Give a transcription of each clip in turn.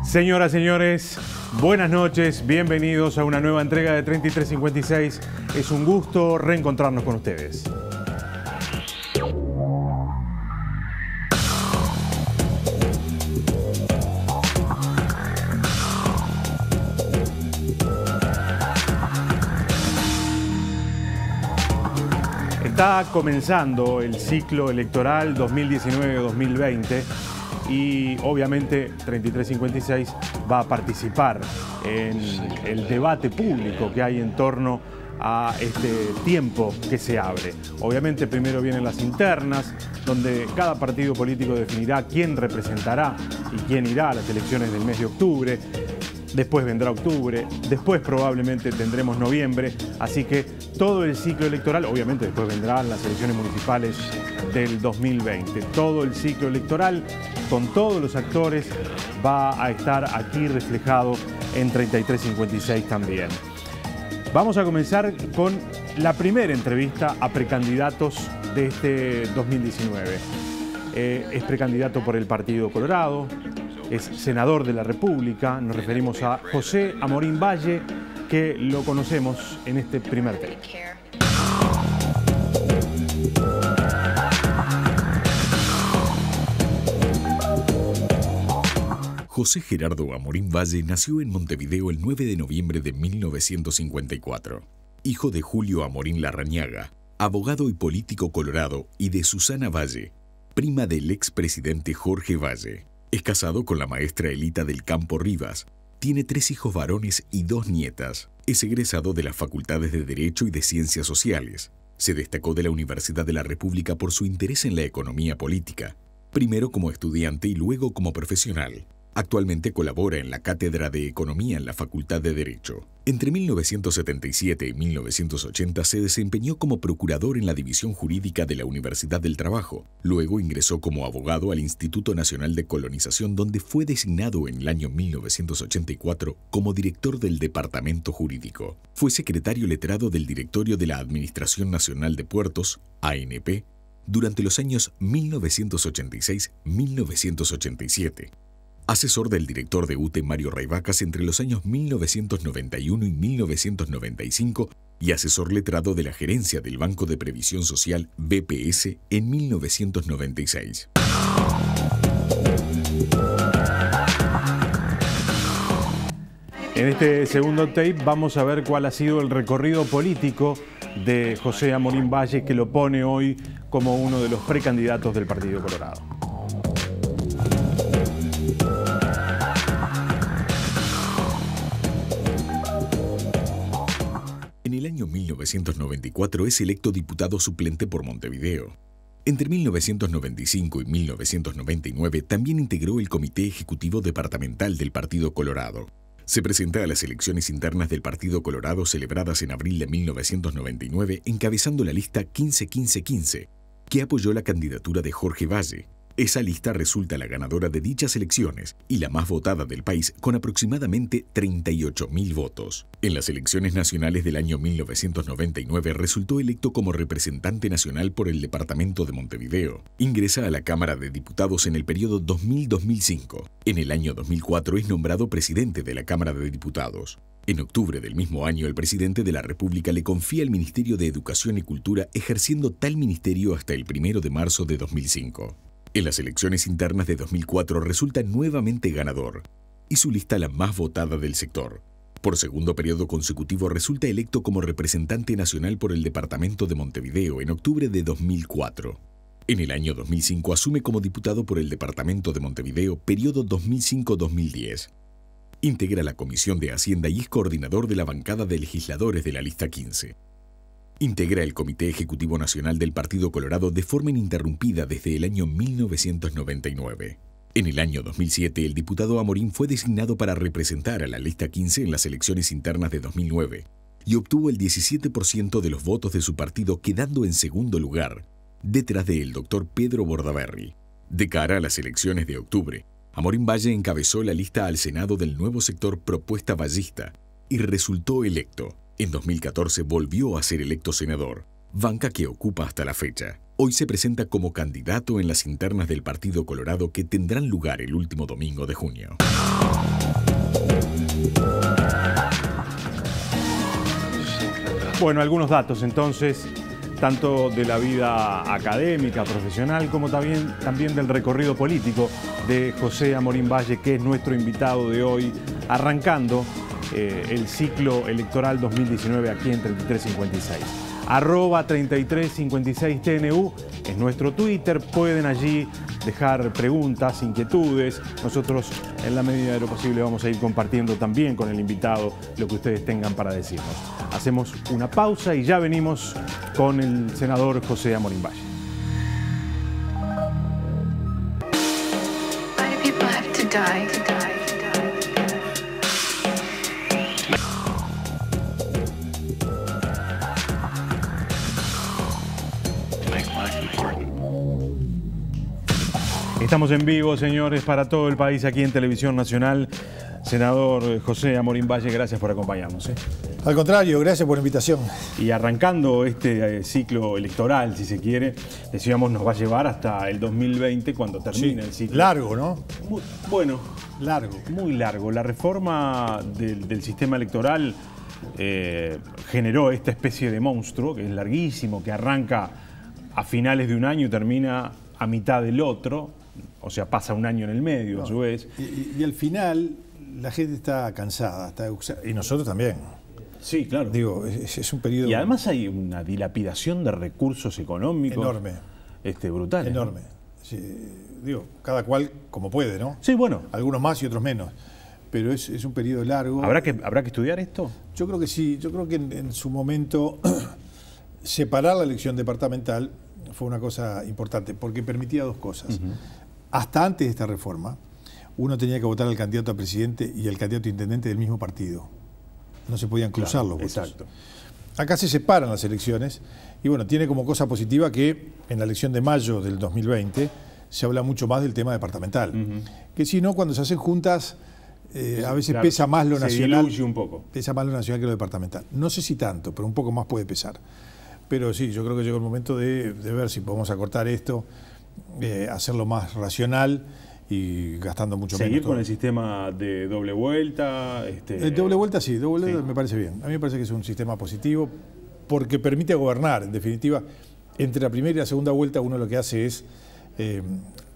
Señoras, señores, buenas noches, bienvenidos a una nueva entrega de 3356. Es un gusto reencontrarnos con ustedes. Está comenzando el ciclo electoral 2019-2020 y obviamente 3356 va a participar en el debate público que hay en torno a este tiempo que se abre. Obviamente primero vienen las internas, donde cada partido político definirá quién representará y quién irá a las elecciones del mes de octubre. Después vendrá octubre, después probablemente tendremos noviembre, así que todo el ciclo electoral, obviamente después vendrán las elecciones municipales del 2020. Todo el ciclo electoral, con todos los actores, va a estar aquí reflejado en 3356 también. Vamos a comenzar con la primera entrevista a precandidatos de este 2019. Es precandidato por el Partido Colorado. Es senador de la República, nos referimos a José Amorín Valle, que lo conocemos en este primer tema. José Gerardo Amorín Valle nació en Montevideo el 9 de noviembre de 1954. Hijo de Julio Amorín Larrañaga, abogado y político colorado, y de Susana Valle, prima del expresidente Jorge Valle. Es casado con la maestra Elita del Campo Rivas. Tiene 3 hijos varones y 2 nietas. Es egresado de las facultades de Derecho y de Ciencias Sociales. Se destacó de la Universidad de la República por su interés en la economía política, primero como estudiante y luego como profesional. Actualmente colabora en la Cátedra de Economía en la Facultad de Derecho. Entre 1977 y 1980 se desempeñó como procurador en la División Jurídica de la Universidad del Trabajo. Luego ingresó como abogado al Instituto Nacional de Colonización, donde fue designado en el año 1984 como director del Departamento Jurídico. Fue secretario letrado del Directorio de la Administración Nacional de Puertos, ANP, durante los años 1986-1987. Asesor del director de UTE Mario Raivacas entre los años 1991 y 1995 y asesor letrado de la gerencia del Banco de Previsión Social BPS en 1996. En este segundo tape vamos a ver cuál ha sido el recorrido político de José Amorín Valle, que lo pone hoy como uno de los precandidatos del Partido Colorado. En el año 1994 es electo diputado suplente por Montevideo. Entre 1995 y 1999 también integró el Comité Ejecutivo Departamental del Partido Colorado. Se presenta a las elecciones internas del Partido Colorado celebradas en abril de 1999, encabezando la lista 15-15-15, que apoyó la candidatura de Jorge Valle. Esa lista resulta la ganadora de dichas elecciones y la más votada del país, con aproximadamente 38.000 votos. En las elecciones nacionales del año 1999 resultó electo como representante nacional por el departamento de Montevideo. Ingresa a la Cámara de Diputados en el periodo 2000-2005. En el año 2004 es nombrado presidente de la Cámara de Diputados. En octubre del mismo año, el presidente de la República le confía el Ministerio de Educación y Cultura, ejerciendo tal ministerio hasta el 1 de marzo de 2005. En las elecciones internas de 2004 resulta nuevamente ganador y su lista la más votada del sector. Por segundo periodo consecutivo resulta electo como representante nacional por el departamento de Montevideo en octubre de 2004. En el año 2005 asume como diputado por el departamento de Montevideo, periodo 2005-2010. Integra la Comisión de Hacienda y es coordinador de la bancada de legisladores de la lista 15. Integra el Comité Ejecutivo Nacional del Partido Colorado de forma ininterrumpida desde el año 1999. En el año 2007, el diputado Amorín fue designado para representar a la lista 15 en las elecciones internas de 2009 y obtuvo el 17% de los votos de su partido, quedando en segundo lugar, detrás del doctor Pedro Bordaberry. De cara a las elecciones de octubre, Amorín Valle encabezó la lista al Senado del nuevo sector Propuesta Vallista y resultó electo. En 2014 volvió a ser electo senador, banca que ocupa hasta la fecha. hoy se presenta como candidato en las internas del Partido Colorado que tendrán lugar el último domingo de junio. Bueno, algunos datos entonces, tanto de la vida académica, profesional, como también del recorrido político de José Amorín Valle, que es nuestro invitado de hoy, arrancando el ciclo electoral 2019 aquí en 3356. @3356TNU es nuestro Twitter, pueden allí dejar preguntas, inquietudes. Nosotros, en la medida de lo posible, vamos a ir compartiendo también con el invitado lo que ustedes tengan para decirnos. Hacemos una pausa y ya venimos con el senador José Amorín Valle. Estamos en vivo, señores, para todo el país aquí en Televisión Nacional. Senador José Amorín Valle, gracias por acompañarnos. Al contrario, gracias por la invitación. Y arrancando este ciclo electoral, si se quiere, decíamos, nos va a llevar hasta el 2020 cuando termine el ciclo. Largo, ¿no? Bueno, largo. Muy largo. La reforma del sistema electoral generó esta especie de monstruo, que es larguísimo, que arranca a finales de un año y termina a mitad del otro. O sea, pasa un año en el medio, a su vez. Y al final la gente está cansada, y nosotros también. Sí, claro. Digo, es un periodo... Y además hay una dilapidación de recursos económicos. Enorme. Brutal. Enorme. Sí, digo, cada cual como puede, ¿no? Sí, bueno. Algunos más y otros menos. Pero es un periodo largo. ¿Habrá que estudiar esto? Yo creo que sí. Yo creo que en su momento separar la elección departamental fue una cosa importante, porque permitía dos cosas. Hasta antes de esta reforma, uno tenía que votar al candidato a presidente y al candidato a intendente del mismo partido. No se podían cruzar los votos. Exacto. Acá se separan las elecciones y bueno, tiene como cosa positiva que en la elección de mayo del 2020 se habla mucho más del tema departamental. Que si no, cuando se hacen juntas, a veces pesa más lo nacional. Se diluye un poco. Pesa más lo nacional que lo departamental. No sé si tanto, pero un poco más puede pesar. Pero sí, yo creo que llegó el momento de ver si podemos acortar esto, hacerlo más racional y gastando mucho menos. ¿Seguir con el sistema de doble vuelta? Doble vuelta sí, doble vuelta me parece bien. A mí me parece que es un sistema positivo porque permite gobernar. En definitiva, entre la primera y la segunda vuelta uno lo que hace es,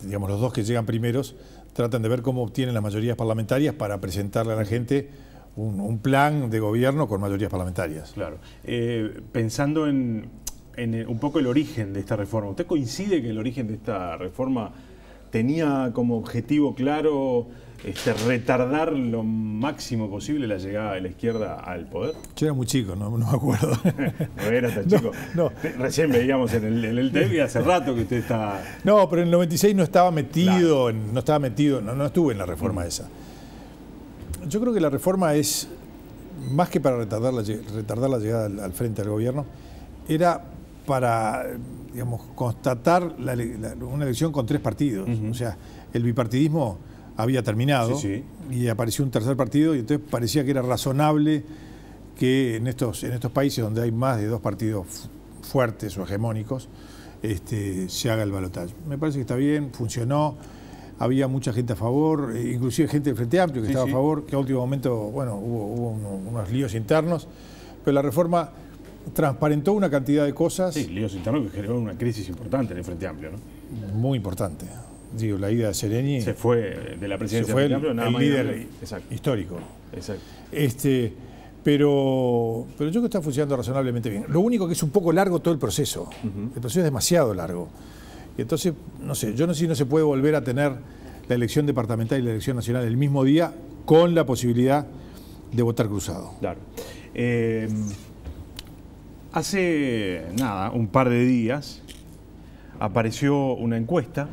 digamos, los dos que llegan primeros tratan de ver cómo obtienen las mayorías parlamentarias para presentarle a la gente un plan de gobierno con mayorías parlamentarias. Claro. Pensando en un poco el origen de esta reforma, ¿usted coincide que el origen de esta reforma tenía como objetivo claro retardar lo máximo posible la llegada de la izquierda al poder? Yo era muy chico, no me acuerdo. No era tan chico. No. Recién veíamos en el TV hace rato que usted está... No, pero en el 96 no estaba metido, claro. no estuve en la reforma esa. Yo creo que la reforma es, más que para retardar la llegada al frente del gobierno, era para, digamos, constatar una elección con tres partidos. O sea, el bipartidismo había terminado y apareció un tercer partido y entonces parecía que era razonable que en estos países donde hay más de dos partidos fuertes o hegemónicos se haga el balotaje. Me parece que está bien, funcionó. Había mucha gente a favor, inclusive gente del Frente Amplio que estaba a favor, que a último momento, bueno, hubo unos líos internos, pero la reforma transparentó una cantidad de cosas. Sí, líos internos que generó una crisis importante en el Frente Amplio, ¿no? Muy importante. Digo, la ida de Sereni... Se fue de la presidencia del Frente Amplio, nada más. El líder histórico. Exacto. Pero yo creo que está funcionando razonablemente bien. Lo único que es un poco largo todo el proceso. El proceso es demasiado largo. Y entonces, no sé, yo no sé si no se puede volver a tener la elección departamental y la elección nacional el mismo día con la posibilidad de votar cruzado. Claro. Hace un par de días apareció una encuesta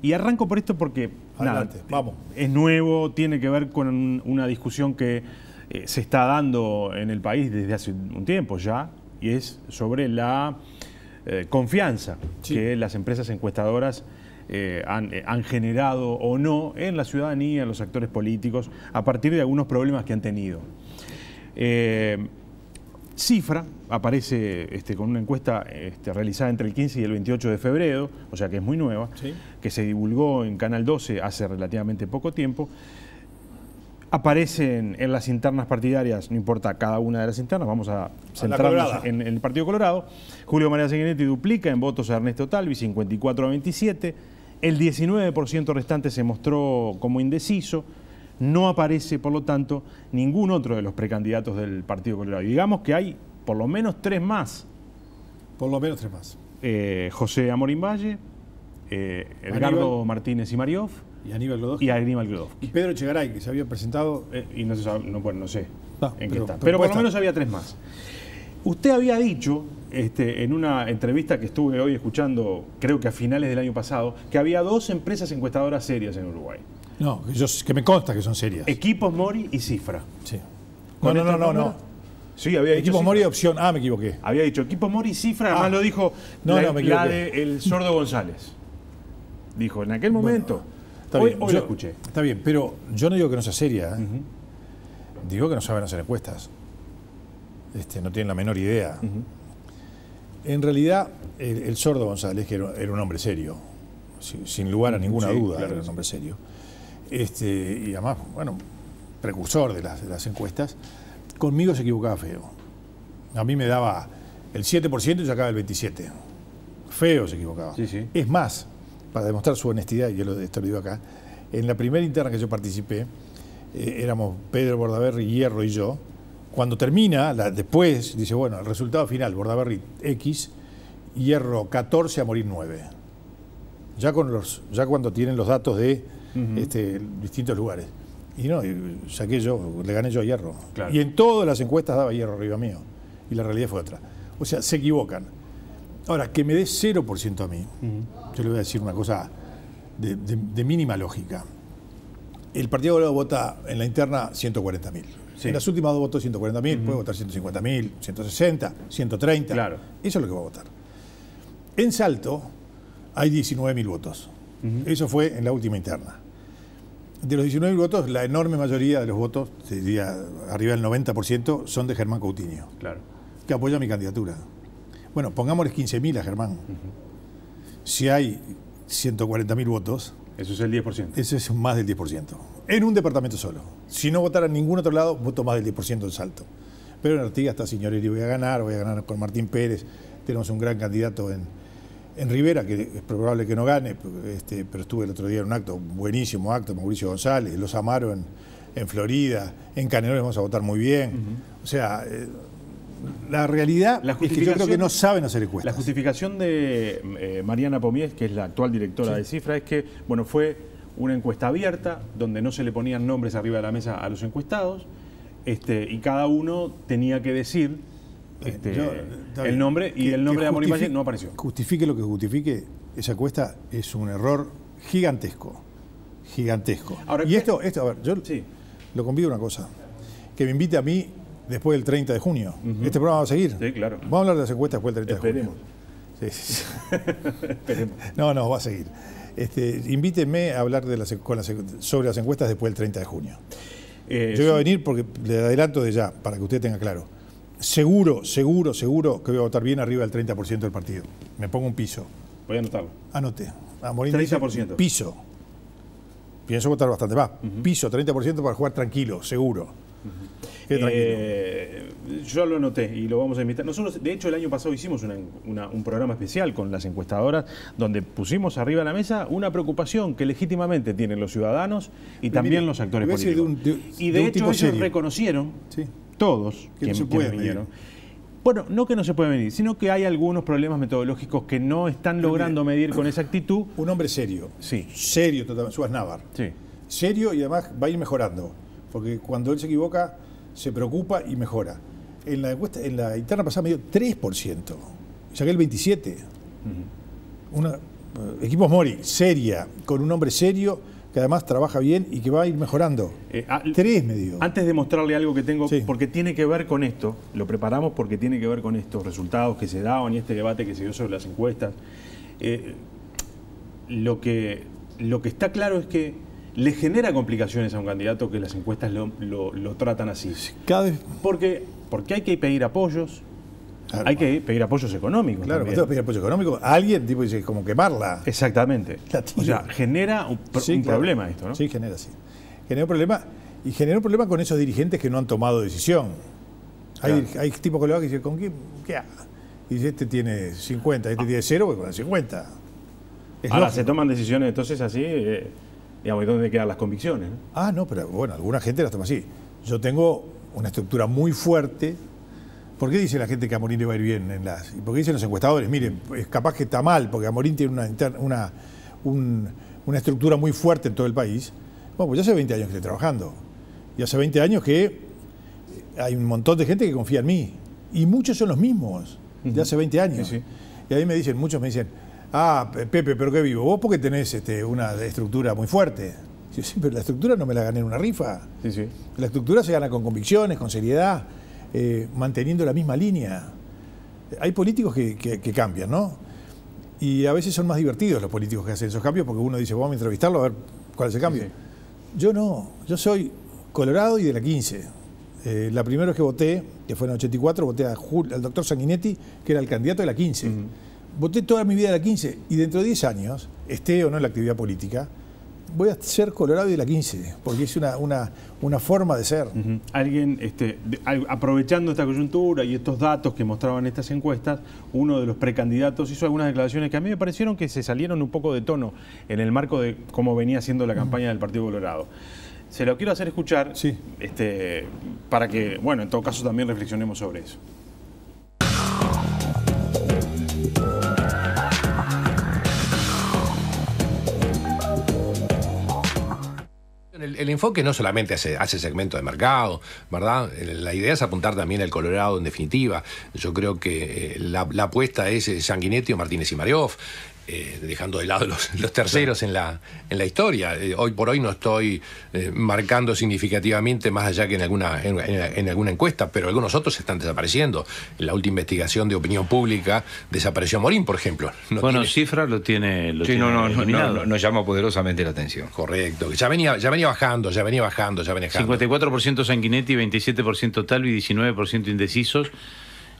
y arranco por esto porque vamos. Es nuevo, tiene que ver con una discusión que se está dando en el país desde hace un tiempo ya y es sobre la confianza que las empresas encuestadoras han generado o no en la ciudadanía, en los actores políticos, a partir de algunos problemas que han tenido. Cifra aparece con una encuesta realizada entre el 15 y el 28 de febrero, o sea que es muy nueva, ¿Sí? que se divulgó en Canal 12 hace relativamente poco tiempo. Aparecen en las internas partidarias, no importa cada una de las internas, vamos a centrarnos en el Partido Colorado. Julio María Sanguinetti duplica en votos a Ernesto Talvi, 54 a 27. El 19% restante se mostró como indeciso. No aparece, por lo tanto, ningún otro de los precandidatos del Partido Colorado. Y digamos que hay por lo menos tres más. Por lo menos tres más. José Amorín Valle, Edgardo Martínez y Mariov. Y Aníbal Glodowski. Y Aníbal Glodowski. Y Pedro Echegaray, que se había presentado. Y no se sabe, no sé en qué está. Pero Pero por lo menos había tres más. Usted había dicho, en una entrevista que estuve hoy escuchando, creo que a finales del año pasado, que había dos empresas encuestadoras serias en Uruguay. No, que me consta que son serias. Equipos Mori y Cifra. Sí. No. Sí, había dicho Equipos Cifra. Mori opción. Me equivoqué. Había dicho Equipos Mori y Cifra, además lo dijo la de el Sordo González. Dijo, en aquel momento. Bueno, hoy lo escuché. Está bien, pero yo no digo que no sea seria. Digo que no saben hacer encuestas. No tienen la menor idea. En realidad, el Sordo González, que era un hombre serio, sin lugar a ninguna duda, claro, era un hombre serio. Y además, bueno, precursor de las encuestas, conmigo se equivocaba feo. A mí me daba el 7% y sacaba el 27%. Feo se equivocaba. Sí, sí. Es más, para demostrar su honestidad, y esto lo digo acá, en la primera interna que yo participé, éramos Pedro Bordaberry, Hierro y yo. Cuando termina, después dice, bueno, el resultado final, Bordaberry X, Hierro 14, Amorín 9. Ya cuando tienen los datos de distintos lugares. Y no, saqué yo, le gané yo a Hierro. Claro. Y en todas las encuestas daba Hierro arriba mío. Y la realidad fue otra. O sea, se equivocan. Ahora, que me dé 0% a mí, yo le voy a decir una cosa de mínima lógica. El Partido Colorado vota en la interna 140.000. Sí. En las últimas dos votó 140.000, puede votar 150.000, 160, 130. Claro. Eso es lo que va a votar. En Salto hay 19.000 votos. Eso fue en la última interna. De los 19.000 votos, la enorme mayoría de los votos, se diría arriba del 90%, son de Germán Coutinho, claro, que apoya mi candidatura. Bueno, pongámosles 15.000 a Germán. Si hay 140.000 votos... Eso es el 10%. Eso es más del 10%. En un departamento solo. Si no votara en ningún otro lado, voto más del 10% en Salto. Pero en Artigas está Signorelli, voy a ganar con Martín Pérez. Tenemos un gran candidato en Rivera, que es probable que no gane, pero estuve el otro día en un acto, buenísimo acto, Mauricio González, Los Amaro en Florida, en Canelones vamos a votar muy bien. O sea, la realidad es que yo creo que no saben hacer encuestas. La justificación de Mariana Pomies, que es la actual directora de Cifra, es que bueno, fue una encuesta abierta, donde no se le ponían nombres arriba de la mesa a los encuestados, y cada uno tenía que decir el nombre, y el nombre de Amorín Valle no apareció. Justifique lo que justifique, esa encuesta es un error gigantesco. Gigantesco. Ahora, y esto, a ver, yo lo convido a una cosa, que me invite a mí después del 30 de junio. ¿Este programa va a seguir? Sí, claro. Vamos a hablar de las encuestas después del 30 de junio. Sí. Esperemos. No, va a seguir. Invítenme a hablar sobre las encuestas después del 30 de junio. Yo voy a venir porque le adelanto de ya, para que usted tenga claro. Seguro que voy a votar bien arriba del 30% del partido. Me pongo un piso. Voy a anotarlo. Anote. Amorín 30%. Dice, piso. Pienso votar bastante más. Piso, 30% para jugar tranquilo, seguro. Yo lo anoté y lo vamos a invitar. Nosotros, de hecho, el año pasado hicimos un programa especial con las encuestadoras donde pusimos arriba de la mesa una preocupación que legítimamente tienen los ciudadanos y también los actores políticos. Y de hecho ellos reconocieron, todos, que no se pueden vinieron. Bueno, no que no se puede medir, sino que hay algunos problemas metodológicos que no están logrando medir con exactitud. Un hombre serio. Sí. Serio, totalmente. Suárez Navar. Sí. Serio y además va a ir mejorando. Porque cuando él se equivoca, se preocupa y mejora. En la encuesta, en la interna pasada me dio 3%. Saqué el 27%. Equipos Mori, seria, con un hombre serio que además trabaja bien y que va a ir mejorando. 3 me dio. Antes de mostrarle algo que tengo, porque tiene que ver con esto, lo preparamos porque tiene que ver con estos resultados que se daban y este debate que se dio sobre las encuestas. Lo que está claro es que le genera complicaciones a un candidato que las encuestas lo tratan así. Cada vez... Porque Porque hay que pedir apoyos, Claro. hay que pedir apoyos económicos. Claro, también. cuando tengo que pedir apoyo económico a alguien, tipo, dice, como quemarla. Exactamente. La tiro. O sea, genera un Sí, claro. problema esto, ¿no? Sí, genera, sí. Genera un problema, y genera un problema con esos dirigentes que no han tomado decisión. Hay tipos que lo que dicen, ¿con qué haga? Y dice, este tiene 50, este tiene 0, pues con el 50. Es Ahora, lógico. se toman decisiones entonces así, digamos, ¿y dónde quedan las convicciones? ¿no? Ah, no, pero bueno, alguna gente las toma así. Yo tengo una estructura muy fuerte. ¿Por qué dice la gente que a Amorín le va a ir bien en las? ¿Y por qué dicen los encuestadores? Miren, es capaz que está mal, porque Amorín tiene una estructura muy fuerte en todo el país. Bueno, pues ya hace 20 años que estoy trabajando. Y hace 20 años que hay un montón de gente que confía en mí. Y muchos son los mismos, de hace 20 años. Sí, sí. Y ahí muchos me dicen, ah, Pepe, pero qué vivo, vos porque tenés una estructura muy fuerte. Yo, sí, pero la estructura no me la gané en una rifa. Sí, sí. La estructura se gana con convicciones, con seriedad, manteniendo la misma línea. Hay políticos que cambian, ¿no? Y a veces son más divertidos los políticos que hacen esos cambios, porque uno dice, vamos a entrevistarlo a ver cuál es el cambio. Sí, sí. Yo no, yo soy colorado y de la 15. La primera vez que voté, que fue en el 84, voté al doctor Sanguinetti, que era el candidato de la 15. Voté toda mi vida de la 15, y dentro de 10 años, esté o no en la actividad política, voy a ser colorado y de la 15, porque es una forma de ser. Alguien, aprovechando esta coyuntura y estos datos que mostraban estas encuestas, uno de los precandidatos hizo algunas declaraciones que a mí me parecieron que se salieron un poco de tono en el marco de cómo venía siendo la campaña del Partido Colorado. Se lo quiero hacer escuchar, Sí. para que, bueno, en todo caso también reflexionemos sobre eso. El enfoque no solamente hace segmento de mercado, ¿verdad? La idea es apuntar también al Colorado en definitiva. Yo creo que la apuesta es Sanguinetti o Martínez y Marioff, dejando de lado los terceros en la historia. Hoy por hoy no estoy marcando significativamente más allá que en alguna encuesta, pero algunos otros están desapareciendo. En la última investigación de opinión pública desapareció Amorín, por ejemplo. Cifra lo tiene Sí, eliminado. nos llama poderosamente la atención. Correcto, que ya venía bajando. 54% Sanguinetti, 27% Talvi, 19% indecisos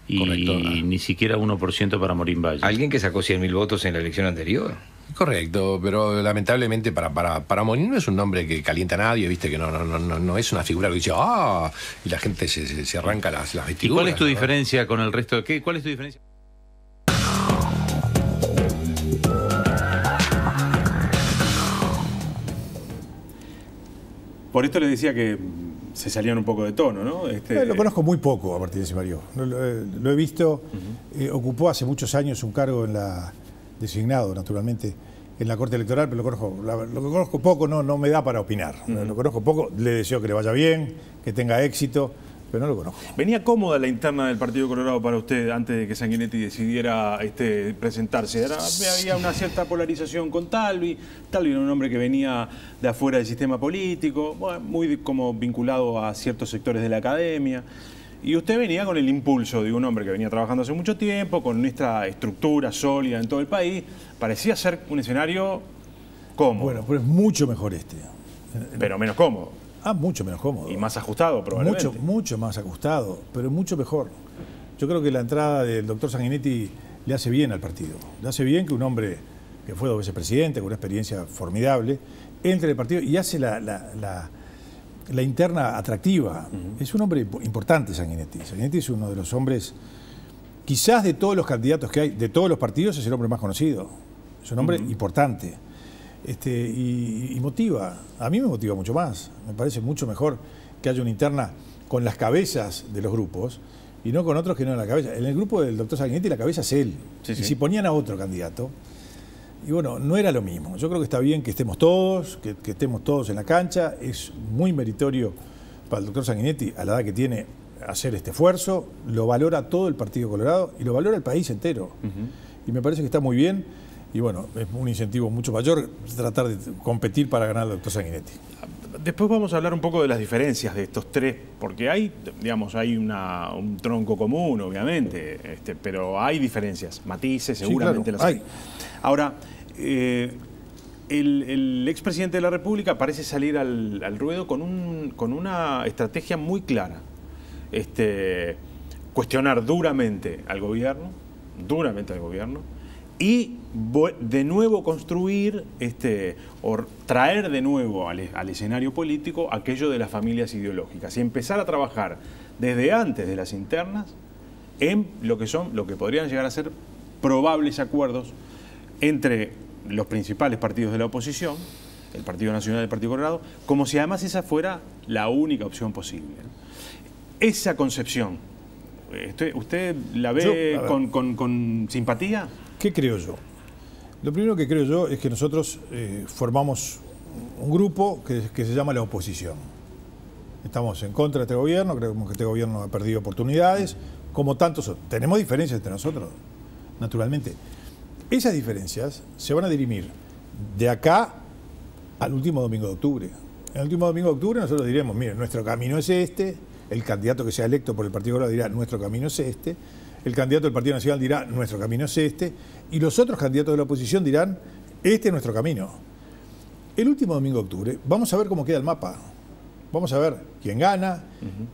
y Correcto. ni siquiera 1% para Amorín Valle. Alguien que sacó 100.000 votos en la elección anterior. Correcto, pero lamentablemente para Amorín no es un nombre que calienta a nadie, viste que no es una figura que dice ¡ah! Y la gente se arranca las ¿Y vestiduras. cuál es tu ¿no? diferencia con el resto? ¿Cuál es tu diferencia? Por esto le decía que se salían un poco de tono, ¿no? Lo conozco muy poco a Martínez y Marioff. Lo he visto, ocupó hace muchos años un cargo designado, naturalmente, en la Corte Electoral, pero lo que conozco poco no me da para opinar. Lo conozco poco, le deseo que le vaya bien, que tenga éxito, pero no lo conozco. ¿Venía cómoda la interna del Partido Colorado para usted antes de que Sanguinetti decidiera presentarse? Había una cierta polarización con Talvi. Talvi era un hombre que venía de afuera del sistema político, bueno, muy como vinculado a ciertos sectores de la academia. Y usted venía con el impulso de un hombre que venía trabajando hace mucho tiempo, con nuestra estructura sólida en todo el país. Parecía ser un escenario cómodo, Bueno, pero es mucho mejor este. pero menos cómodo Mucho menos cómodo. y más ajustado probablemente. Mucho más ajustado, pero mucho mejor. Yo creo que la entrada del doctor Sanguinetti le hace bien al partido. Le hace bien que un hombre que fue 2 veces presidente, con una experiencia formidable, entre en el partido y hace la interna atractiva. Es un hombre importante, Sanguinetti. Sanguinetti es uno de los hombres, quizás de todos los candidatos que hay, de todos los partidos, es el hombre más conocido. Es un hombre importante. Y motiva, a mí me motiva mucho más, me parece mucho mejor que haya una interna con las cabezas de los grupos y no con otros que no en la cabeza. En el grupo del doctor Sanguinetti la cabeza es él, Sí, y sí. si ponían a otro candidato, y bueno, no era lo mismo. Yo creo que está bien que estemos todos, que estemos todos en la cancha, es muy meritorio para el doctor Sanguinetti, a la edad que tiene, hacer este esfuerzo, lo valora todo el Partido Colorado y lo valora el país entero. Y me parece que está muy bien. Y bueno, es un incentivo mucho mayor tratar de competir para ganar al doctor Sanguinetti. Después vamos a hablar un poco de las diferencias de estos tres, porque hay un tronco común, obviamente, pero hay diferenas, matices, seguramente claro, las hay. Ahora, el expresidente de la República parece salir al ruedo con una estrategia muy clara. cuestionar duramente al gobierno, y de nuevo construir o traer de nuevo al escenario político aquello de las familias ideológicas y empezar a trabajar desde antes de las internas en lo que podrían llegar a ser probables acuerdos entre los principales partidos de la oposición, el Partido Nacional y el Partido Colorado, como si además esa fuera la única opción posible. Esa concepción, ¿usted la ve con simpatía? ¿Qué creo yo? Lo primero que creo yo es que nosotros formamos un grupo que se llama la oposición. Estamos en contra de este gobierno, creemos que este gobierno ha perdido oportunidades, como tantos otros. Tenemos diferencias entre nosotros, naturalmente. Esas diferencias se van a dirimir de acá al último domingo de octubre. En el último domingo de octubre nosotros diremos, miren, nuestro camino es este, el candidato que sea electo por el Partido Colorado dirá, nuestro camino es este, el candidato del Partido Nacional dirá, nuestro camino es este, y los otros candidatos de la oposición dirán, este es nuestro camino. El último domingo de octubre vamos a ver cómo queda el mapa. Vamos a ver quién gana,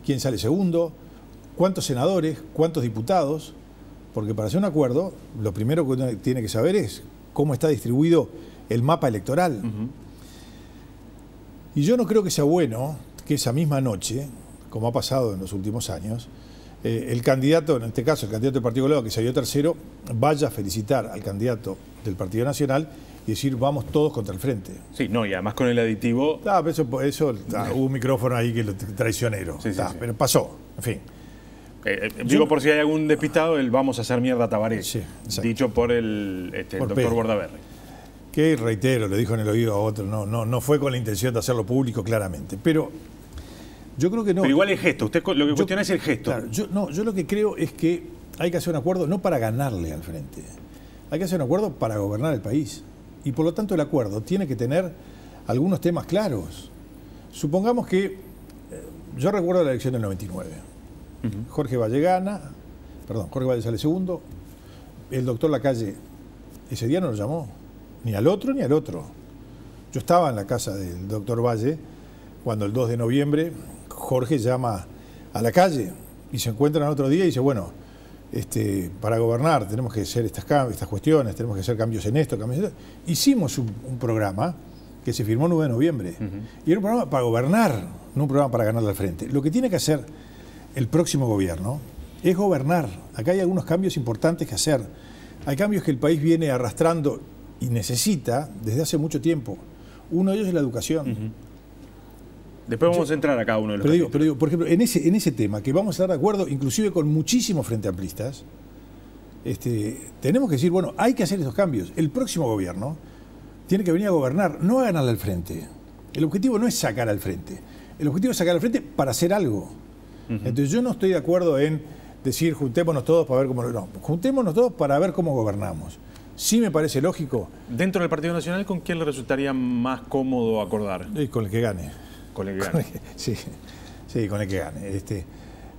quién sale segundo, cuántos senadores, cuántos diputados, porque para hacer un acuerdo, lo primero que uno tiene que saber es cómo está distribuido el mapa electoral. Y yo no creo que sea bueno que esa misma noche, como ha pasado en los últimos años, el candidato, en este caso el candidato del Partido Colorado, que salió tercero, vaya a felicitar al candidato del Partido Nacional y decir, vamos todos contra el frente. Sí, no, y además con el aditivo... Eso hubo un micrófono ahí que lo traicionero, sí. Pero pasó, en fin. Digo, por si hay algún despistado, el vamos a hacer mierda a Tabaré, dicho por el doctor Bordaberry. Que, reitero, le dijo en el oído a otro, no fue con la intención de hacerlo público claramente, pero yo creo que no. Pero igual el gesto, usted lo que cuestiona es el gesto. Claro, yo lo que creo es que hay que hacer un acuerdo no para ganarle al frente, hay que hacer un acuerdo para gobernar el país. Y por lo tanto el acuerdo tiene que tener algunos temas claros. Supongamos que, yo recuerdo la elección del 99, Jorge Valle sale segundo, el doctor Lacalle ese día no lo llamó, ni al otro ni al otro. Yo estaba en la casa del doctor Valle cuando el 2 de noviembre Jorge llama a Lacalle y se encuentran otro día y dice, bueno, para gobernar tenemos que hacer estas cuestiones, tenemos que hacer cambios en esto, cambios en esto. Hicimos un programa que se firmó el 9 de noviembre y era un programa para gobernar, no un programa para ganarle al frente. Lo que tiene que hacer el próximo gobierno es gobernar. Acá hay algunos cambios importantes que hacer. Hay cambios que el país viene arrastrando y necesita desde hace mucho tiempo. Uno de ellos es la educación. Después vamos a entrar a cada uno de los pero digo, por ejemplo, en ese tema, que vamos a estar de acuerdo, inclusive con muchísimos frente amplistas, tenemos que decir, bueno, hay que hacer esos cambios. El próximo gobierno tiene que venir a gobernar, no a ganarle al frente. El objetivo no es sacar al frente. El objetivo es sacar al frente para hacer algo. Entonces yo no estoy de acuerdo en decir juntémonos todos para ver cómo... No, juntémonos todos para ver cómo gobernamos. Sí me parece lógico. ¿Dentro del Partido Nacional con quién le resultaría más cómodo acordar? Con el que gane. Con el que gane. Sí, con el que gane.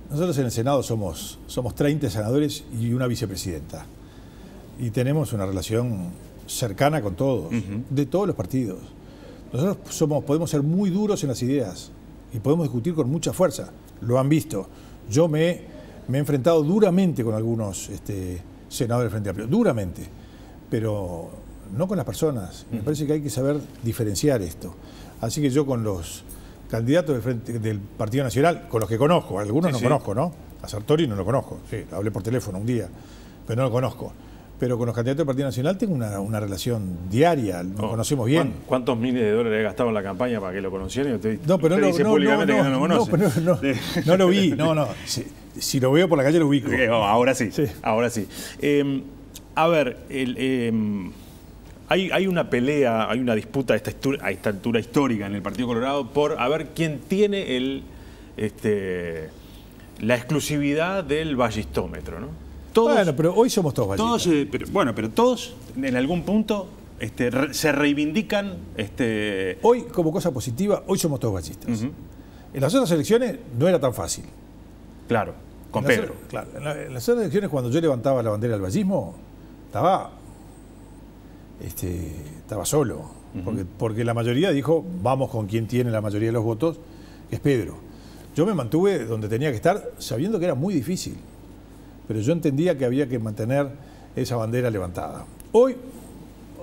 Nosotros en el Senado somos 30 senadores y una vicepresidenta. Y tenemos una relación cercana con todos, de todos los partidos. Nosotros podemos ser muy duros en las ideas y podemos discutir con mucha fuerza. Lo han visto. Yo me he enfrentado duramente con algunos senadores del Frente Amplio, duramente, pero no con las personas. Me parece que hay que saber diferenciar esto. Así que yo con los candidatos del Partido Nacional, con los que conozco, algunos no conozco, ¿no? A Sartori no lo conozco, hablé por teléfono un día, pero no lo conozco. Pero con los candidatos del Partido Nacional tengo una relación diaria, nos conocemos bien. ¿Cuántos miles de dólares he gastado en la campaña para que lo conocieran? Y usted dice públicamente que no lo conoce. No lo vi, Si lo veo por la calle lo ubico. Ahora sí. Ahora sí. A ver, hay una pelea, hay una disputa a esta altura histórica en el Partido Colorado por a ver quién tiene la exclusividad del ballistómetro, ¿no? Bueno, pero hoy somos todos ballistas. Pero todos en algún punto se reivindican. Hoy, como cosa positiva, hoy somos todos ballistas. En las otras elecciones no era tan fácil. Claro, con Pedro. Claro, en las otras elecciones, cuando yo levantaba la bandera del ballismo, estaba solo. Porque la mayoría dijo, vamos con quien tiene la mayoría de los votos, que es Pedro. Yo me mantuve donde tenía que estar sabiendo que era muy difícil, pero yo entendía que había que mantener esa bandera levantada. Hoy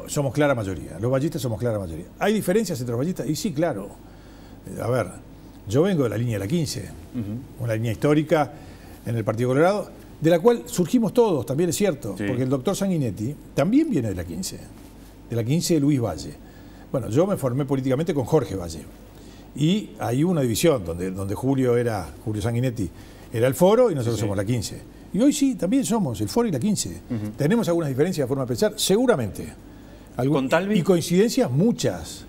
somos clara mayoría, los vallistas somos clara mayoría. ¿Hay diferencias entre los vallistas? Y sí, claro. A ver, yo vengo de la línea de la 15, una línea histórica en el Partido Colorado, de la cual surgimos todos, también es cierto, porque el doctor Sanguinetti también viene de la 15 de Luis Valle. Bueno, yo me formé políticamente con Jorge Valle, y hay una división donde Julio Sanguinetti era el Foro y nosotros somos la 15. Y hoy sí, también somos el Foro y la 15. ¿Tenemos algunas diferencias de forma de pensar? Seguramente. ¿Con Talvi? Y coincidencias muchas.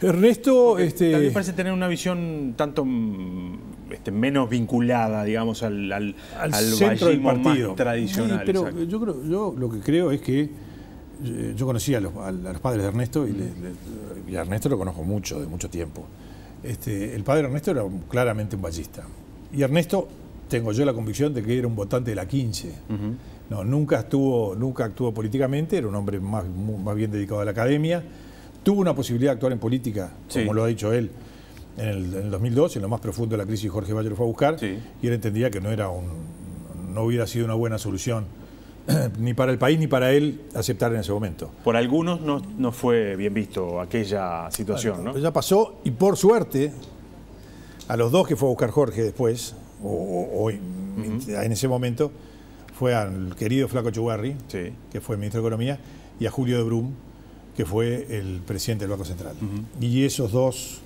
Ernesto... Talvi parece tener una visión tanto menos vinculada, digamos, al centro del partido más tradicional. Sí, pero yo lo que creo es que yo conocí a los padres de Ernesto y a Ernesto lo conozco mucho, de mucho tiempo. El padre de Ernesto era claramente un vallista. Y Ernesto, tengo yo la convicción de que era un votante de la 15. No, nunca actuó políticamente, era un hombre más bien dedicado a la academia. Tuvo una posibilidad de actuar en política, como lo ha dicho él, en el 2002, en lo más profundo de la crisis. Jorge Valle lo fue a buscar, y él entendía que no hubiera sido una buena solución ni para el país ni para él aceptar en ese momento. Por algunos no fue bien visto aquella situación, ¿no? Ya pasó, y por suerte, a los dos que fue a buscar Jorge después, en ese momento, fue al querido Flaco Echeverri, que fue ministro de Economía, y a Julio de Brum, que fue el presidente del Banco Central. Y esos dos,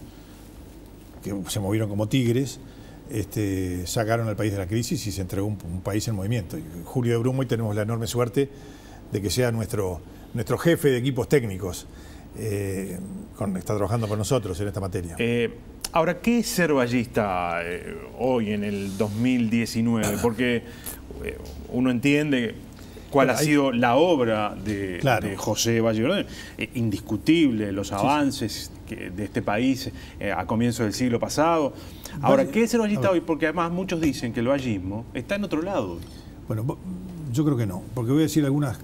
que se movieron como tigres, sacaron al país de la crisis y se entregó un país en movimiento. Y Julio de Brum, hoy tenemos la enorme suerte de que sea nuestro jefe de equipos técnicos. Está trabajando con nosotros en esta materia. Ahora, ¿qué es ser vallista hoy en el 2019? Porque uno entiende cuál ha sido la obra de José Valle Ordóñez. Indiscutible los avances de este país a comienzos del siglo pasado. Ahora, ¿qué es ser vallista hoy? Porque además muchos dicen que el vallismo está en otro lado. Bueno, yo creo que no, porque voy a decir algunas,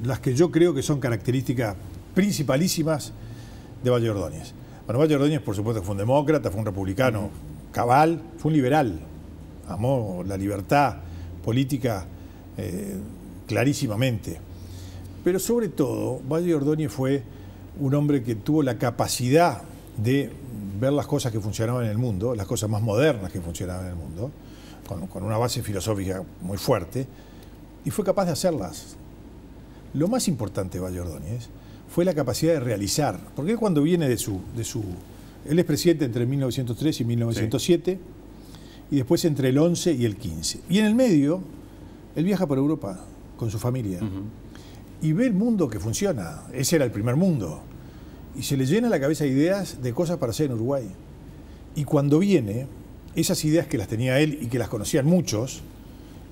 las que yo creo que son características principalísimas de Valle Ordóñez. Bueno, Valle Ordóñez, por supuesto, fue un demócrata, fue un republicano cabal, fue un liberal, amó la libertad política clarísimamente. Pero sobre todo, Valle Ordóñez fue un hombre que tuvo la capacidad de ver las cosas que funcionaban en el mundo, las cosas más modernas que funcionaban en el mundo, con una base filosófica muy fuerte, y fue capaz de hacerlas. Lo más importante de Valle Ordóñez fue la capacidad de realizar, porque él cuando viene él es presidente entre 1903 y 1907, y después entre el 11 y el 15. Y en el medio, él viaja por Europa con su familia, y ve el mundo que funciona. Ese era el primer mundo. Y se le llena la cabeza ideas de cosas para hacer en Uruguay. Y cuando viene, esas ideas que las tenía él y que las conocían muchos,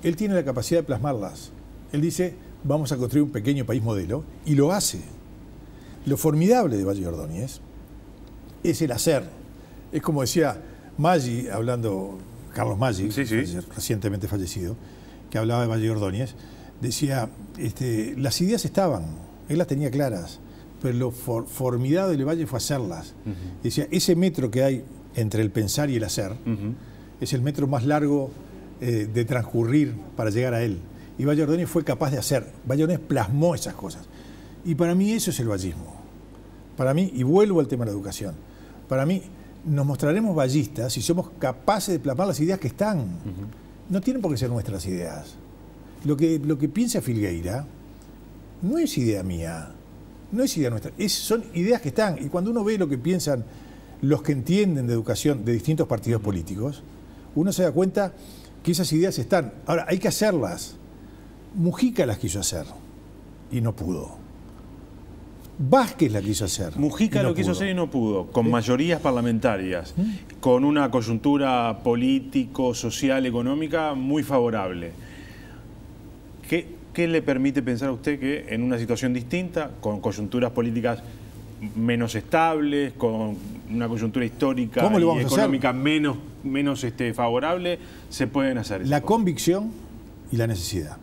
él tiene la capacidad de plasmarlas. Él dice, vamos a construir un pequeño país modelo, y lo hace. Lo formidable de Valle Ordóñez es el hacer. Es como decía Maggi, Carlos Maggi, recientemente fallecido, que hablaba de Valle Ordóñez, decía, las ideas estaban, él las tenía claras, pero lo formidable de Valle fue hacerlas. Decía, ese metro que hay entre el pensar y el hacer es el metro más largo de transcurrir para llegar a él. Y Valle Ordóñez fue capaz de hacer. Valle Ordóñez plasmó esas cosas. Y para mí eso es el vallismo. Para mí, y vuelvo al tema de la educación, para mí nos mostraremos vallistas si somos capaces de plasmar las ideas que están. No tienen por qué ser nuestras ideas. Lo que piensa Filgueira no es idea mía, no es idea nuestra, son ideas que están. Y cuando uno ve lo que piensan los que entienden de educación de distintos partidos políticos, uno se da cuenta que esas ideas están. Ahora, hay que hacerlas. Mujica las quiso hacer y no pudo. Vázquez la quiso hacer. Mujica lo quiso hacer y no pudo, con mayorías parlamentarias, con una coyuntura político, social, económica muy favorable. ¿Qué le permite pensar a usted que en una situación distinta, con coyunturas políticas menos estables, con una coyuntura histórica y económica menos favorable, se pueden hacer? La convicción y la necesidad.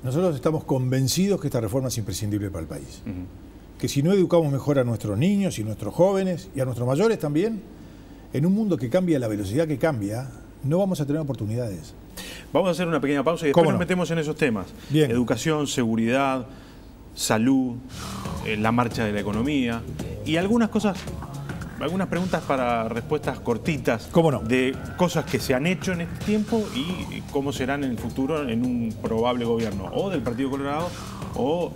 Nosotros estamos convencidos que esta reforma es imprescindible para el país. Que si no educamos mejor a nuestros niños y nuestros jóvenes y a nuestros mayores también, en un mundo que cambia a la velocidad que cambia, no vamos a tener oportunidades. Vamos a hacer una pequeña pausa y después nos metemos en esos temas. Bien. Educación, seguridad, salud, la marcha de la economía y algunas cosas, algunas preguntas para respuestas cortitas. ¿Cómo no? De cosas que se han hecho en este tiempo y cómo serán en el futuro en un probable gobierno o del Partido Colorado o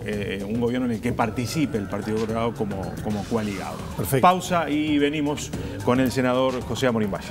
un gobierno en el que participe el Partido Colorado como coaligado. Perfecto. Pausa y venimos con el senador José Amorín Valle.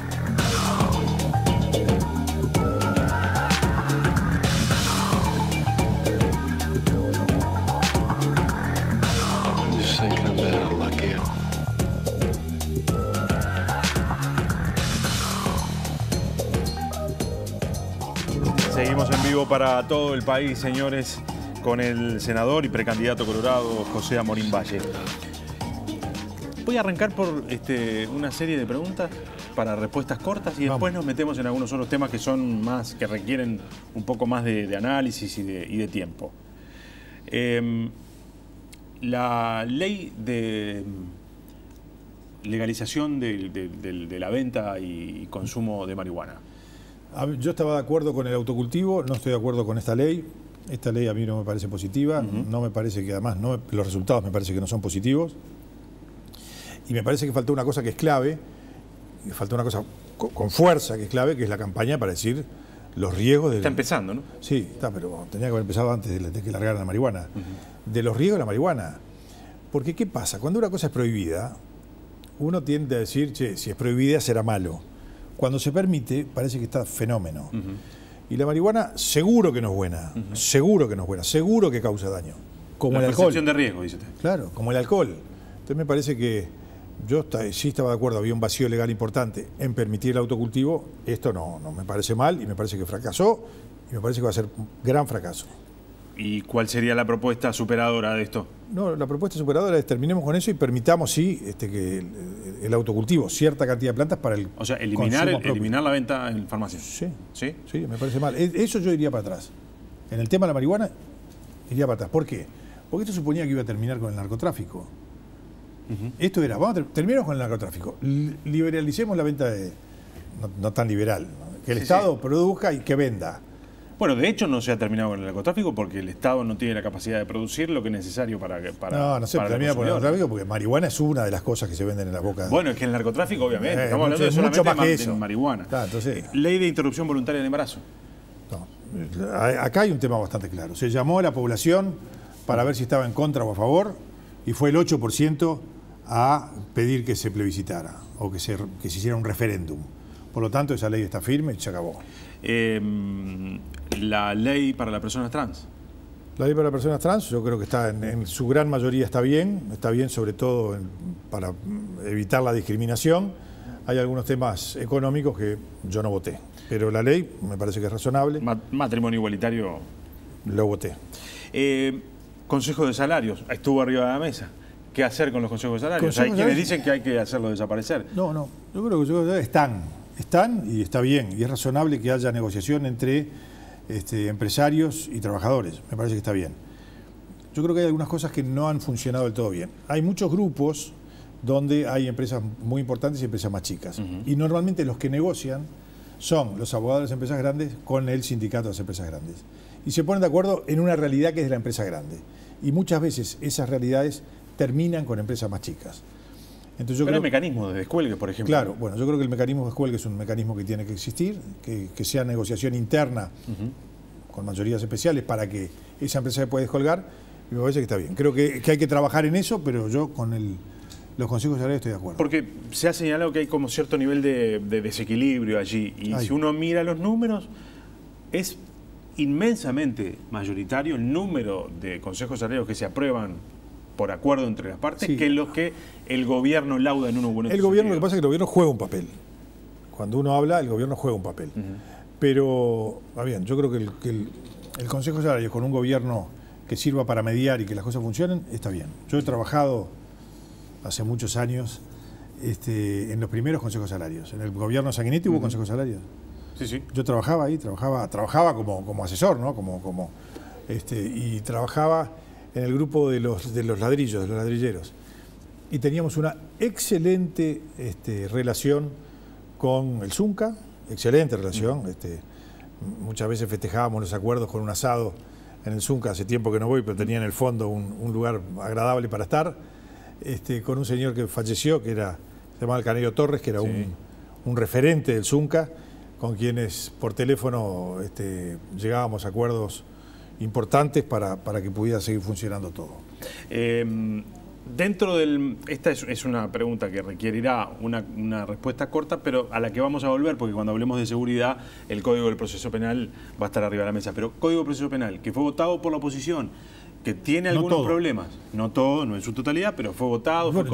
Seguimos en vivo para todo el país, señores, con el senador y precandidato colorado José Amorín Valle. Voy a arrancar por una serie de preguntas para respuestas cortas y después nos metemos en algunos otros temas que son más, que requieren un poco más de análisis y de tiempo. La ley de legalización de la venta y consumo de marihuana. Yo estaba de acuerdo con el autocultivo, no estoy de acuerdo con esta ley. Esta ley a mí no me parece positiva, no me parece que además los resultados me parece que no son positivos. Y me parece que falta una cosa que es clave, falta una cosa con fuerza que es clave, que es la campaña para decir los riesgos de... Está empezando, ¿no? Sí, está, pero tenía que haber empezado antes de que largaran la marihuana. De los riesgos de la marihuana. Porque ¿qué pasa? Cuando una cosa es prohibida, uno tiende a decir, che, si es prohibida será malo. Cuando se permite, parece que está fenómeno. Y la marihuana seguro que no es buena, seguro que no es buena, seguro que causa daño. Como el alcohol. La percepción de riesgo, dice usted. Claro, como el alcohol. Entonces me parece que yo sí estaba de acuerdo, había un vacío legal importante en permitir el autocultivo. Esto no me parece mal y me parece que fracasó y me parece que va a ser un gran fracaso. ¿Y cuál sería la propuesta superadora de esto? No, la propuesta superadora es terminemos con eso y permitamos, sí, que el autocultivo, cierta cantidad de plantas para el O sea, eliminar la venta en farmacias. Sí. ¿Sí? Sí, me parece mal. Eso yo iría para atrás. En el tema de la marihuana, iría para atrás. ¿Por qué? Porque esto suponía que iba a terminar con el narcotráfico. Esto era, terminemos con el narcotráfico. Liberalicemos la venta de... No tan liberal, ¿no? Que el Estado produzca y que venda. Bueno, de hecho no se ha terminado con el narcotráfico porque el Estado no tiene la capacidad de producir lo que es necesario para no se termina con el narcotráfico porque marihuana es una de las cosas que se venden en la boca. Bueno, es que el narcotráfico, obviamente, estamos hablando de solamente mucho más que eso. De marihuana. Claro, entonces, ley de interrupción voluntaria del embarazo. No, acá hay un tema bastante claro. Se llamó a la población para ver si estaba en contra o a favor y fue el 8% a pedir que se plebiscitara o que se hiciera un referéndum. Por lo tanto, esa ley está firme y se acabó. La ley para las personas trans. La ley para las personas trans yo creo que está en su gran mayoría está bien sobre todo para evitar la discriminación. Hay algunos temas económicos que yo no voté, pero la ley me parece que es razonable. Matrimonio igualitario. Lo voté. Consejo de salarios, estuvo arriba de la mesa. ¿Qué hacer con los consejos de salarios? Hay quienes dicen que hay que hacerlo desaparecer. No, yo creo que los consejos de salarios están y está bien, y es razonable que haya negociación entre empresarios y trabajadores, me parece que está bien. Yo creo que hay algunas cosas que no han funcionado del todo bien. Hay muchos grupos donde hay empresas muy importantes y empresas más chicas, y normalmente los que negocian son los abogados de las empresas grandes con el sindicato de las empresas grandes, y se ponen de acuerdo en una realidad que es de la empresa grande, y muchas veces esas realidades terminan con empresas más chicas. Entonces yo Pero creo, hay mecanismos de descuelgue, por ejemplo. Claro, bueno, yo creo que el mecanismo de descuelgue es un mecanismo que tiene que existir, que sea negociación interna con mayorías especiales para que esa empresa se pueda descolgar, y me parece que está bien. Creo que hay que trabajar en eso, pero yo con los consejos salariales estoy de acuerdo. Porque se ha señalado que hay como cierto nivel de desequilibrio allí, y si uno mira los números, es inmensamente mayoritario el número de consejos salariales que se aprueban por acuerdo entre las partes, que los que el gobierno lauda en uno u otro. El gobierno, lo que pasa es que el gobierno juega un papel. Cuando uno habla, el gobierno juega un papel. Pero, va bien, yo creo que el Consejo de Salarios con un gobierno que sirva para mediar y que las cosas funcionen, está bien. Yo he trabajado hace muchos años en los primeros consejos salarios. En el gobierno de Sanguinetti hubo consejos salarios. Sí. Yo trabajaba ahí, trabajaba como asesor, ¿no? Y trabajaba en el grupo de los ladrillos, de los ladrilleros. Y teníamos una excelente relación con el Zunca, excelente relación. Muchas veces festejábamos los acuerdos con un asado en el Zunca, hace tiempo que no voy, pero tenía en el fondo un lugar agradable para estar, con un señor que falleció, que se llamaba el Canario Torres, que era un referente del Zunca, con quienes por teléfono llegábamos a acuerdos importantes para que pudiera seguir funcionando todo. Dentro del... Esta es una pregunta que requerirá una respuesta corta, pero a la que vamos a volver, porque cuando hablemos de seguridad, el Código del Proceso Penal va a estar arriba de la mesa. Pero Código del Proceso Penal, que fue votado por la oposición, que tiene algunos problemas. No todo, no en su totalidad, pero fue votado, bueno,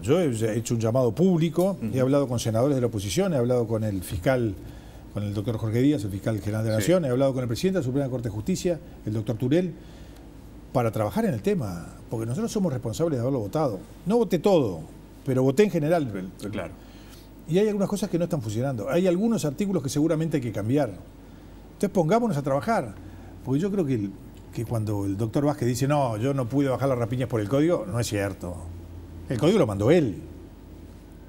yo he hecho un llamado público, he hablado con senadores de la oposición, he hablado con el fiscal, con el doctor Jorge Díaz, el fiscal general de la Nación, he hablado con el presidente de la Suprema Corte de Justicia, el doctor Turel, para trabajar en el tema, porque nosotros somos responsables de haberlo votado. No voté todo, pero voté en general. Claro. Y hay algunas cosas que no están funcionando. Hay algunos artículos que seguramente hay que cambiar. Entonces pongámonos a trabajar, porque yo creo que cuando el doctor Vázquez dice no, yo no pude bajar las rapiñas por el código, no es cierto. El código lo mandó él.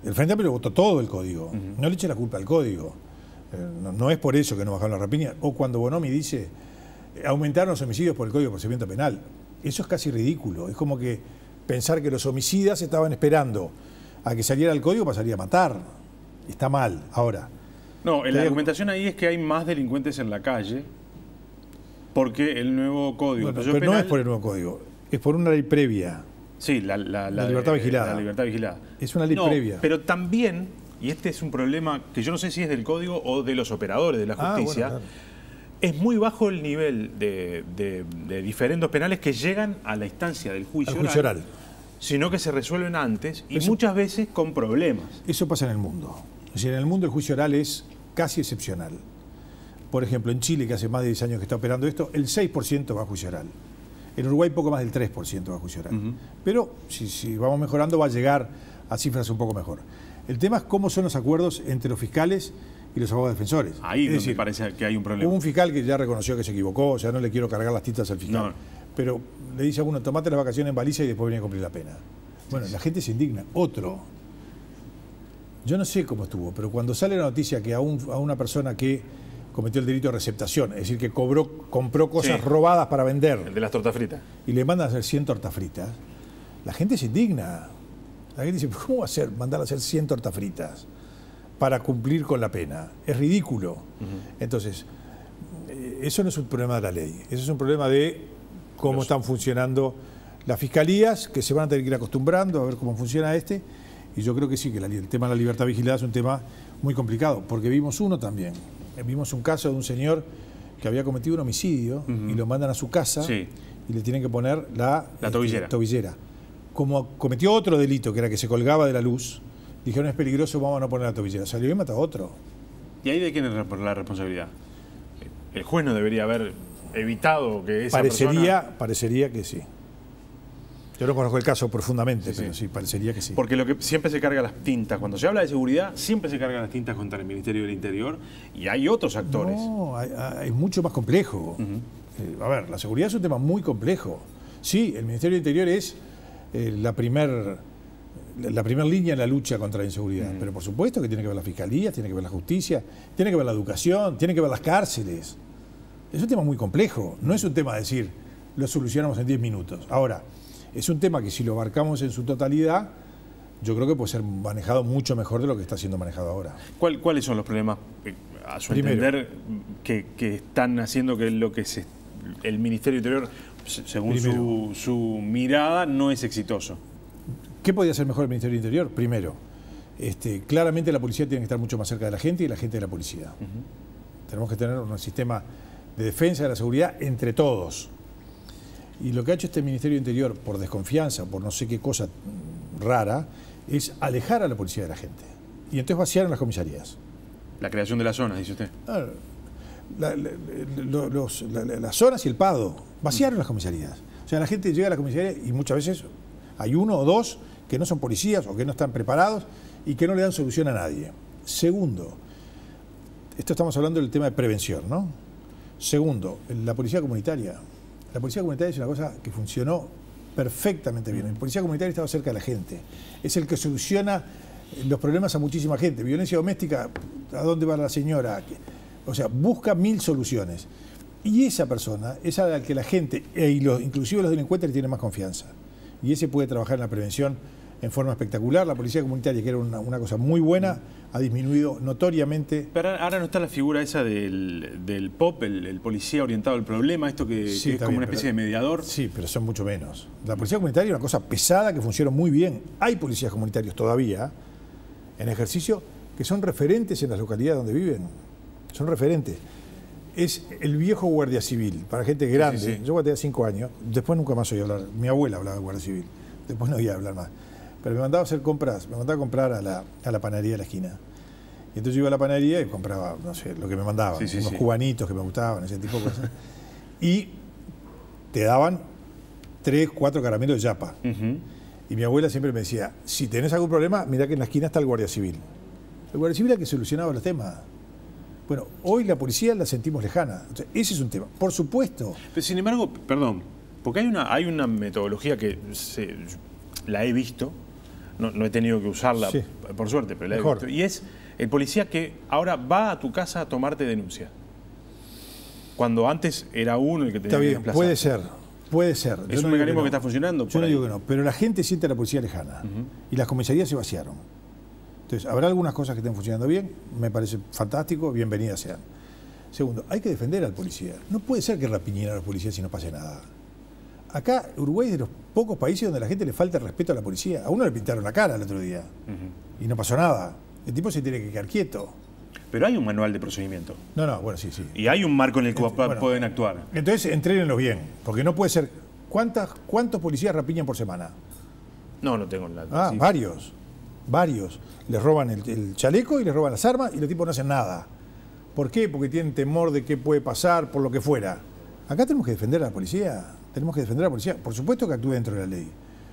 El Frente Amplio votó todo el código. No le eche la culpa al código. No es por eso que no bajaron las rapiñas. O cuando Bonomi dice aumentaron los homicidios por el Código de Procedimiento Penal. Eso es casi ridículo. Es como que pensar que los homicidas estaban esperando a que saliera el código para salir a matar. Está mal. Ahora. No, la argumentación ahí es que hay más delincuentes en la calle porque el nuevo código. Bueno, pero penal, no es por el nuevo código, es por una ley previa. Sí, la libertad vigilada. La libertad vigilada. Es una ley previa. Pero también, y este es un problema que yo no sé si es del código o de los operadores de la justicia, bueno, claro. Es muy bajo el nivel de diferendos penales que llegan a la instancia del juicio oral, sino que se resuelven antes y muchas veces con problemas. Eso pasa en el mundo. Es decir, en el mundo el juicio oral es casi excepcional. Por ejemplo, en Chile, que hace más de 10 años que está operando esto, el 6% va a juicio oral. En Uruguay poco más del 3% va a juicio oral. Pero si vamos mejorando va a llegar a cifras un poco mejor. El tema es cómo son los acuerdos entre los fiscales y los abogados defensores. Ahí es donde parece que hay un problema. Hubo un fiscal que ya reconoció que se equivocó, o sea, no le quiero cargar las tintas al fiscal. No. Pero le dice a uno, tomate las vacaciones en baliza y después viene a cumplir la pena. Bueno, la gente se indigna. Otro. Yo no sé cómo estuvo, pero cuando sale la noticia que a una persona que cometió el delito de receptación, es decir, que compró cosas robadas para vender. El de las tortas fritas. Y le mandan a hacer 100 tortas fritas, la gente se indigna. La gente dice, ¿cómo va a ser mandar a hacer 100 tortas fritas para cumplir con la pena? Es ridículo. Entonces, eso no es un problema de la ley, eso es un problema de cómo están funcionando las fiscalías, que se van a tener que ir acostumbrando a ver cómo funciona y yo creo que sí, que el tema de la libertad vigilada es un tema muy complicado, porque vimos uno también. Vimos un caso de un señor que había cometido un homicidio y lo mandan a su casa y le tienen que poner la tobillera. Como cometió otro delito, que era que se colgaba de la luz, dijeron es peligroso, vamos a no poner la tobillera. Salió y mata a otro. ¿Y ahí de quién es la responsabilidad? ¿El juez no debería haber evitado que esa persona...? Parecería que sí. Yo no conozco el caso profundamente, pero sí, parecería que sí. Porque lo que siempre se carga las tintas, cuando se habla de seguridad, siempre se cargan las tintas contra el Ministerio del Interior y hay otros actores. No, es mucho más complejo. A ver, la seguridad es un tema muy complejo. Sí, el Ministerio del Interior es la primer línea en la lucha contra la inseguridad, pero por supuesto que tiene que ver la Fiscalía, tiene que ver la Justicia, tiene que ver la educación, tiene que ver las cárceles. Es un tema muy complejo, no es un tema de decir, lo solucionamos en 10 minutos. Ahora, es un tema que si lo abarcamos en su totalidad, yo creo que puede ser manejado mucho mejor de lo que está siendo manejado ahora. ¿Cuáles son los problemas, a su entender, que están haciendo que el Ministerio del Interior, según su mirada, no es exitoso? ¿Qué podría hacer mejor el Ministerio del Interior? Primero, claramente la policía tiene que estar mucho más cerca de la gente y la gente de la policía. Tenemos que tener un sistema de defensa de la seguridad entre todos. Y lo que ha hecho este Ministerio del Interior, por desconfianza, por no sé qué cosa rara, es alejar a la policía de la gente. Y entonces vaciaron las comisarías. La creación de las zonas, dice usted. Las zonas y el PADO. Vaciaron las comisarías. O sea, la gente llega a la comisaría y muchas veces hay uno o dos que no son policías o que no están preparados y que no le dan solución a nadie. Segundo, esto estamos hablando del tema de prevención, ¿no? Segundo, la policía comunitaria. La policía comunitaria es una cosa que funcionó perfectamente bien. El policía comunitario estaba cerca de la gente. Es el que soluciona los problemas a muchísima gente. Violencia doméstica, ¿a dónde va la señora? O sea, busca 1000 soluciones. Y esa persona es a la que la gente, inclusive los delincuentes, le tienen más confianza. Y ese puede trabajar en la prevención en forma espectacular. La policía comunitaria, que era una cosa muy buena, ha disminuido notoriamente. Pero ahora no está la figura esa del POP, el policía orientado al problema, esto que es como bien, una especie de mediador. Sí, pero son mucho menos. La policía comunitaria es una cosa pesada que funciona muy bien. Hay policías comunitarios todavía en ejercicio que son referentes en las localidades donde viven. Son referentes. Es el viejo guardia civil, para gente grande. Sí. Yo cuando tenía 5 años, después nunca más oí hablar. Mi abuela hablaba de guardia civil, después no oía hablar más. Pero me mandaba a hacer compras, me mandaba a comprar a la panadería de la esquina. Y entonces yo iba a la panadería y compraba, no sé, lo que me mandaban, unos cubanitos que me gustaban, ese tipo de cosas. Y te daban 3, 4 caramelos de yapa. Y mi abuela siempre me decía, si tenés algún problema, mirá que en la esquina está el guardia civil. El guardia civil es el que solucionaba los temas. Bueno, hoy la policía la sentimos lejana. O sea, ese es un tema, por supuesto. Pero sin embargo, perdón, porque hay una metodología que la he visto, no he tenido que usarla, sí, por suerte, pero la he visto. Y es el policía que ahora va a tu casa a tomarte denuncia. Cuando antes era uno el que tenía que desplazar. Puede ser. ¿Es un mecanismo que está funcionando? Yo no digo que no, pero la gente siente a la policía lejana. Y las comisarías se vaciaron. Entonces, habrá algunas cosas que estén funcionando bien, me parece fantástico, bienvenidas sean. Segundo, hay que defender al policía. No puede ser que rapiñen a los policías y no pase nada. Acá, Uruguay es de los pocos países donde a la gente le falta el respeto a la policía. A uno le pintaron la cara el otro día y no pasó nada. El tipo se tiene que quedar quieto. Pero hay un manual de procedimiento. No, bueno, sí. Y hay un marco en el que pueden actuar. Entonces, entrénenlo bien, porque no puede ser... ¿Cuántos policías rapiñan por semana? No tengo la... Sí. Varios. Les roban el chaleco y les roban las armas y los tipos no hacen nada. ¿Por qué? Porque tienen temor de qué puede pasar, por lo que fuera. Acá tenemos que defender a la policía. Por supuesto que actúe dentro de la ley.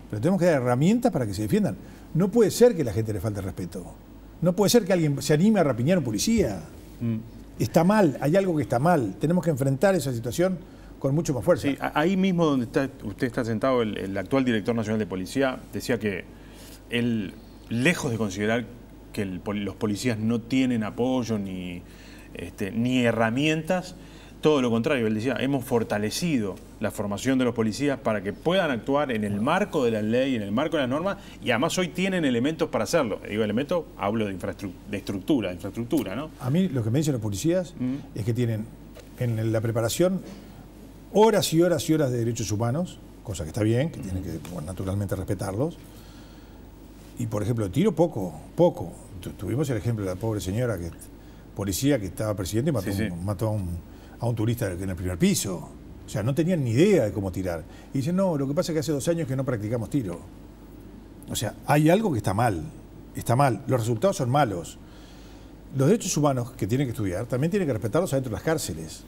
Pero tenemos que dar herramientas para que se defiendan. No puede ser que la gente le falte respeto. No puede ser que alguien se anime a rapiñar a un policía. Está mal, hay algo que está mal. Tenemos que enfrentar esa situación con mucho más fuerza. Sí, ahí mismo donde usted está sentado, el actual director nacional de policía decía que él, lejos de considerar que los policías no tienen apoyo ni herramientas, todo lo contrario. Él decía, hemos fortalecido la formación de los policías para que puedan actuar en el marco de la ley, en el marco de las normas, y además hoy tienen elementos para hacerlo. Digo elementos, hablo de infraestructura, ¿no? A mí lo que me dicen los policías es que tienen en la preparación horas y horas y horas de derechos humanos, cosa que está bien, que tienen que naturalmente respetarlos. Y por ejemplo, tiro poco. Tuvimos el ejemplo de la pobre señora, policía que estaba presidente y mató a un turista en el primer piso. O sea, no tenían ni idea de cómo tirar. Y dicen, no, lo que pasa es que hace 2 años que no practicamos tiro. O sea, hay algo que está mal. Los resultados son malos. Los derechos humanos que tienen que estudiar también tienen que respetarlos adentro de las cárceles.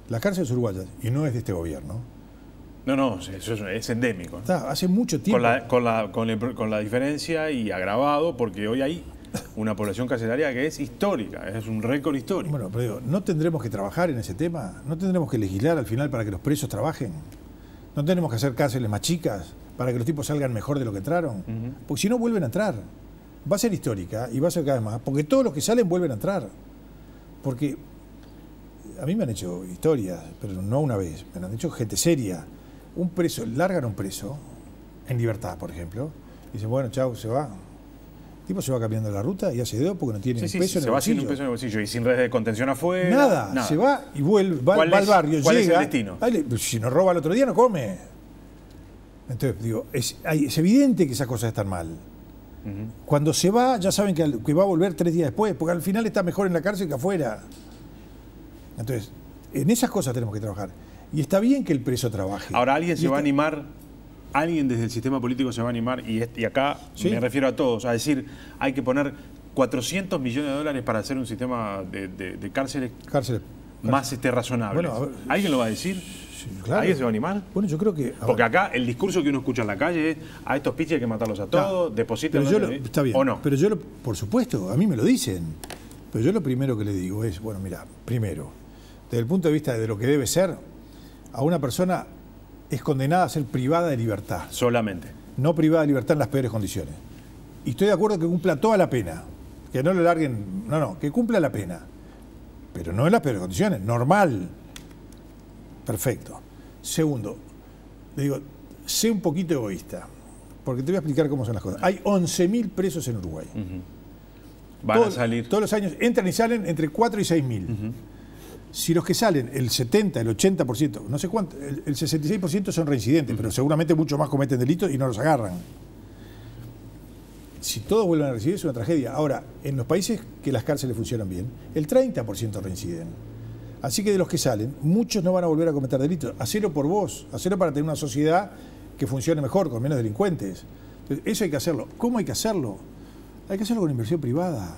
Las cárceles uruguayas, y no es de este gobierno. No, eso es endémico. Hace mucho tiempo. Con la diferencia y agravado, porque hoy hay una población carcelaria que es histórica, es un récord histórico. Bueno, pero digo, ¿no tendremos que trabajar en ese tema? ¿No tendremos que legislar al final para que los presos trabajen? ¿No tenemos que hacer cárceles más chicas para que los tipos salgan mejor de lo que entraron? Porque si no, vuelven a entrar. Va a ser histórica y va a ser cada vez más, porque todos los que salen vuelven a entrar. Porque a mí me han hecho historias, pero no una vez, me han hecho gente seria. Un preso, largan a un preso, en libertad, por ejemplo, y dicen, bueno, chau, se va. El tipo se va cambiando la ruta y hace dedo porque no tiene un peso en el bolsillo. Se va sin un peso en el bolsillo y sin redes de contención afuera. Nada, se va y vuelve, va al barrio, ¿cuál llega. ¿Cuál es el destino? Si no roba el otro día, no come. Entonces, digo, es evidente que esas cosas están mal. Cuando se va, ya saben que va a volver 3 días después, porque al final está mejor en la cárcel que afuera. Entonces, en esas cosas tenemos que trabajar. Y está bien que el preso trabaje. Ahora, alguien se va a animar, alguien desde el sistema político se va a animar, y acá me refiero a todos, a decir, hay que poner 400 millones de dólares para hacer un sistema de cárceles más razonables. Bueno, ¿alguien lo va a decir? Sí, claro. ¿Alguien se va a animar? Bueno, yo creo que... Porque acá el discurso que uno escucha en la calle es, a estos piches hay que matarlos a todos, depositen... Está bien, ¿o no? Pero por supuesto, a mí me lo dicen. Pero yo lo primero que le digo es, bueno, mira, primero, desde el punto de vista de lo que debe ser, a una persona es condenada a ser privada de libertad. Solamente. No privada de libertad en las peores condiciones. Y estoy de acuerdo que cumpla toda la pena. Que no lo larguen, no, que cumpla la pena. Pero no en las peores condiciones, normal. Perfecto. Segundo, le digo, sé un poquito egoísta, porque te voy a explicar cómo son las cosas. Hay 11.000 presos en Uruguay. Van a salir. Todos los años entran y salen entre 4 y 6.000. Si los que salen, el 70, el 80%, no sé cuánto, el 66% son reincidentes, pero seguramente muchos más cometen delitos y no los agarran. Si todos vuelven a reincidir es una tragedia. Ahora, en los países que las cárceles funcionan bien, el 30% reinciden. Así que de los que salen, muchos no van a volver a cometer delitos. Hacelo por vos, hacelo para tener una sociedad que funcione mejor, con menos delincuentes. Entonces, eso hay que hacerlo. ¿Cómo hay que hacerlo? Hay que hacerlo con inversión privada.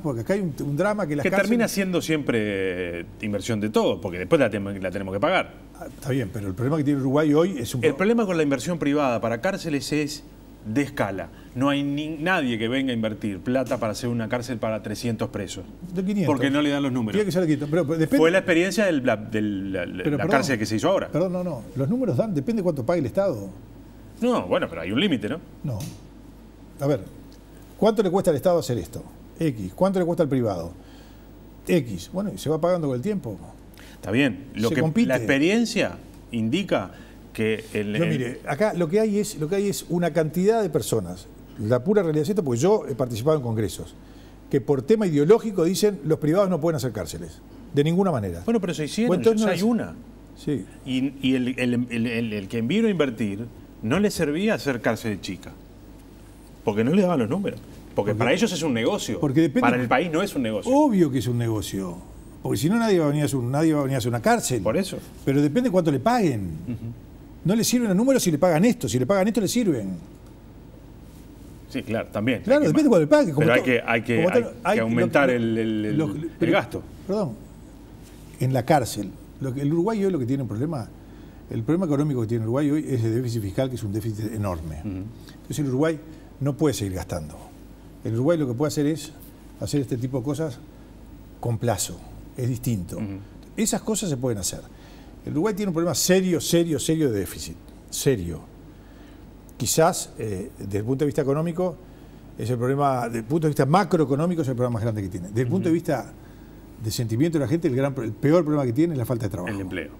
Porque acá hay un drama que las cárceles... termina siendo siempre inversión de todo, porque después la tenemos que pagar. Está bien, pero el problema que tiene Uruguay hoy es un... El problema con la inversión privada para cárceles es de escala. No hay nadie que venga a invertir plata para hacer una cárcel para 300 presos. De 500. Porque no le dan los números. Tiene que ser de 500. Pero depende... Fue la experiencia de la cárcel que se hizo ahora. Perdón, no. Los números dan, depende de cuánto pague el Estado. No, bueno, pero hay un límite, ¿no? No. A ver, ¿cuánto le cuesta al Estado hacer esto? X. ¿Cuánto le cuesta al privado? X. Bueno, y se va pagando con el tiempo. Está bien. La experiencia indica que mire, acá lo que hay es una cantidad de personas. La pura realidad es esto, porque yo he participado en congresos, que por tema ideológico dicen los privados no pueden hacer cárceles. De ninguna manera. Bueno, pero se hicieron, bueno, entonces hay una. Sí. Y el que vino a invertir no le servía hacer cárcel chica. Porque no le daban los números. Porque para ellos es un negocio. Para el país no es un negocio. Obvio que es un negocio. Porque si no nadie va a venir a hacer una cárcel. Por eso. Pero depende cuánto le paguen. No le sirven los números si le pagan esto. Si le pagan esto, le sirven. Sí, claro, también. Claro, depende de cuánto le paguen. Pero hay que aumentar el gasto. Perdón. En la cárcel. El Uruguay hoy lo que tiene un problema... El problema económico que tiene el Uruguay hoy es el déficit fiscal, que es un déficit enorme. Entonces el Uruguay no puede seguir gastando. El Uruguay lo que puede hacer es hacer este tipo de cosas con plazo. Es distinto. Esas cosas se pueden hacer. El Uruguay tiene un problema serio de déficit. Serio. Quizás, desde el punto de vista económico, es el problema, desde el punto de vista macroeconómico, es el problema más grande que tiene. Desde el punto de vista de sentimiento de la gente, el peor problema que tiene es la falta de trabajo. El empleo.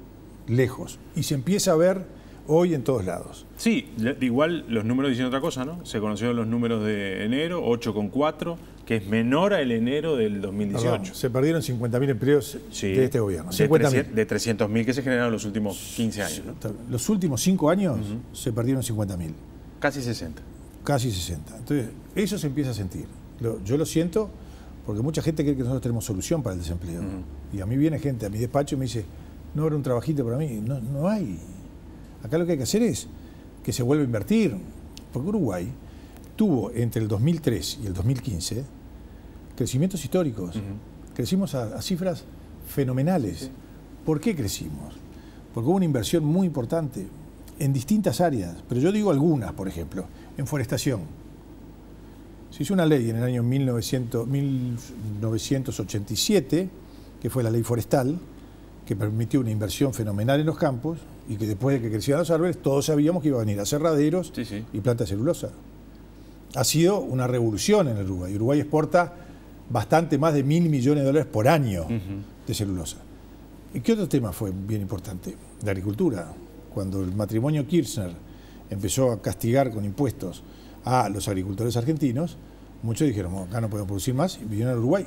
Lejos. Y se empieza a ver hoy en todos lados. Sí, igual los números dicen otra cosa, ¿no? Se conocieron los números de enero, 8,4, que es menor al enero del 2018. Perdón, se perdieron 50.000 empleos de este gobierno. De 300.000 que se generaron en los últimos 15 años, ¿no? Los últimos 5 años se perdieron 50.000. Casi 60. Casi 60. Entonces, eso se empieza a sentir. Yo lo siento porque mucha gente cree que nosotros tenemos solución para el desempleo. Y a mí viene gente a mi despacho y me dice, no habrá un trabajito para mí. No hay. Acá lo que hay que hacer es que se vuelva a invertir. Porque Uruguay tuvo entre el 2003 y el 2015 crecimientos históricos. Crecimos a cifras fenomenales. Sí. ¿Por qué crecimos? Porque hubo una inversión muy importante en distintas áreas. Pero yo digo algunas, por ejemplo, en forestación. Se hizo una ley en el año 1987, que fue la ley forestal, que permitió una inversión fenomenal en los campos y que después de que crecieran los árboles, todos sabíamos que iba a venir aserraderos y plantas de celulosa. Ha sido una revolución en el Uruguay. Uruguay exporta bastante más de $1.000 millones por año de celulosa. ¿Y qué otro tema fue bien importante? La agricultura. Cuando el matrimonio Kirchner empezó a castigar con impuestos a los agricultores argentinos, muchos dijeron, bueno, acá no podemos producir más, y vinieron al Uruguay.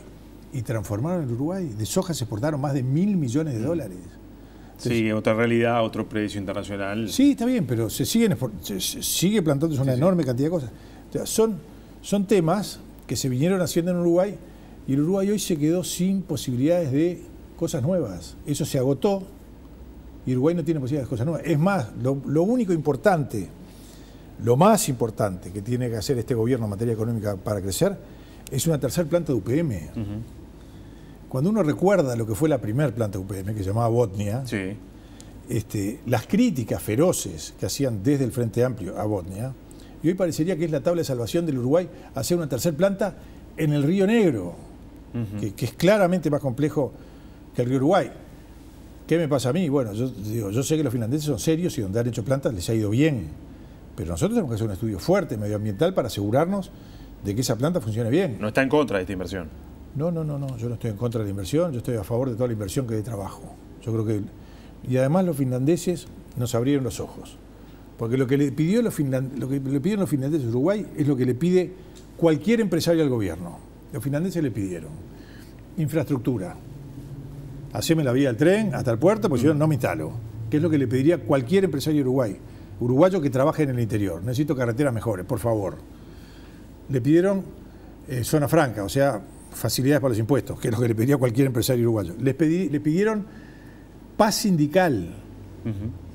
Y transformaron el Uruguay. De soja se exportaron más de $1.000 millones. Entonces, sí, otra realidad, otro precio internacional. Sí, está bien, pero se sigue plantándose una enorme cantidad de cosas. O sea, son temas que se vinieron haciendo en Uruguay y el Uruguay hoy se quedó sin posibilidades de cosas nuevas. Eso se agotó y Uruguay no tiene posibilidades de cosas nuevas. Es más, lo único importante, lo más importante que tiene que hacer este gobierno en materia económica para crecer es una tercera planta de UPM. Cuando uno recuerda lo que fue la primera planta de UPM, que se llamaba Botnia, las críticas feroces que hacían desde el Frente Amplio a Botnia, y hoy parecería que es la tabla de salvación del Uruguay hacer una tercera planta en el Río Negro, que es claramente más complejo que el Río Uruguay. ¿Qué me pasa a mí? Bueno, yo sé que los finlandeses son serios y donde han hecho plantas les ha ido bien, pero nosotros tenemos que hacer un estudio fuerte medioambiental para asegurarnos de que esa planta funcione bien. No está en contra de esta inversión. No, yo no estoy en contra de la inversión, yo estoy a favor de toda la inversión que de trabajo. Yo creo que... Y además los finlandeses nos abrieron los ojos. Porque lo que le pidieron los finlandeses a Uruguay es lo que le pide cualquier empresario al gobierno. Los finlandeses le pidieron infraestructura. Haceme la vía del tren hasta el puerto, porque si no, no me instalo. Que es lo que le pediría cualquier empresario de Uruguay. Uruguayo que trabaje en el interior. Necesito carreteras mejores, por favor. Le pidieron zona franca, o sea, facilidades para los impuestos, que es lo que le pediría cualquier empresario uruguayo. Le pidieron paz sindical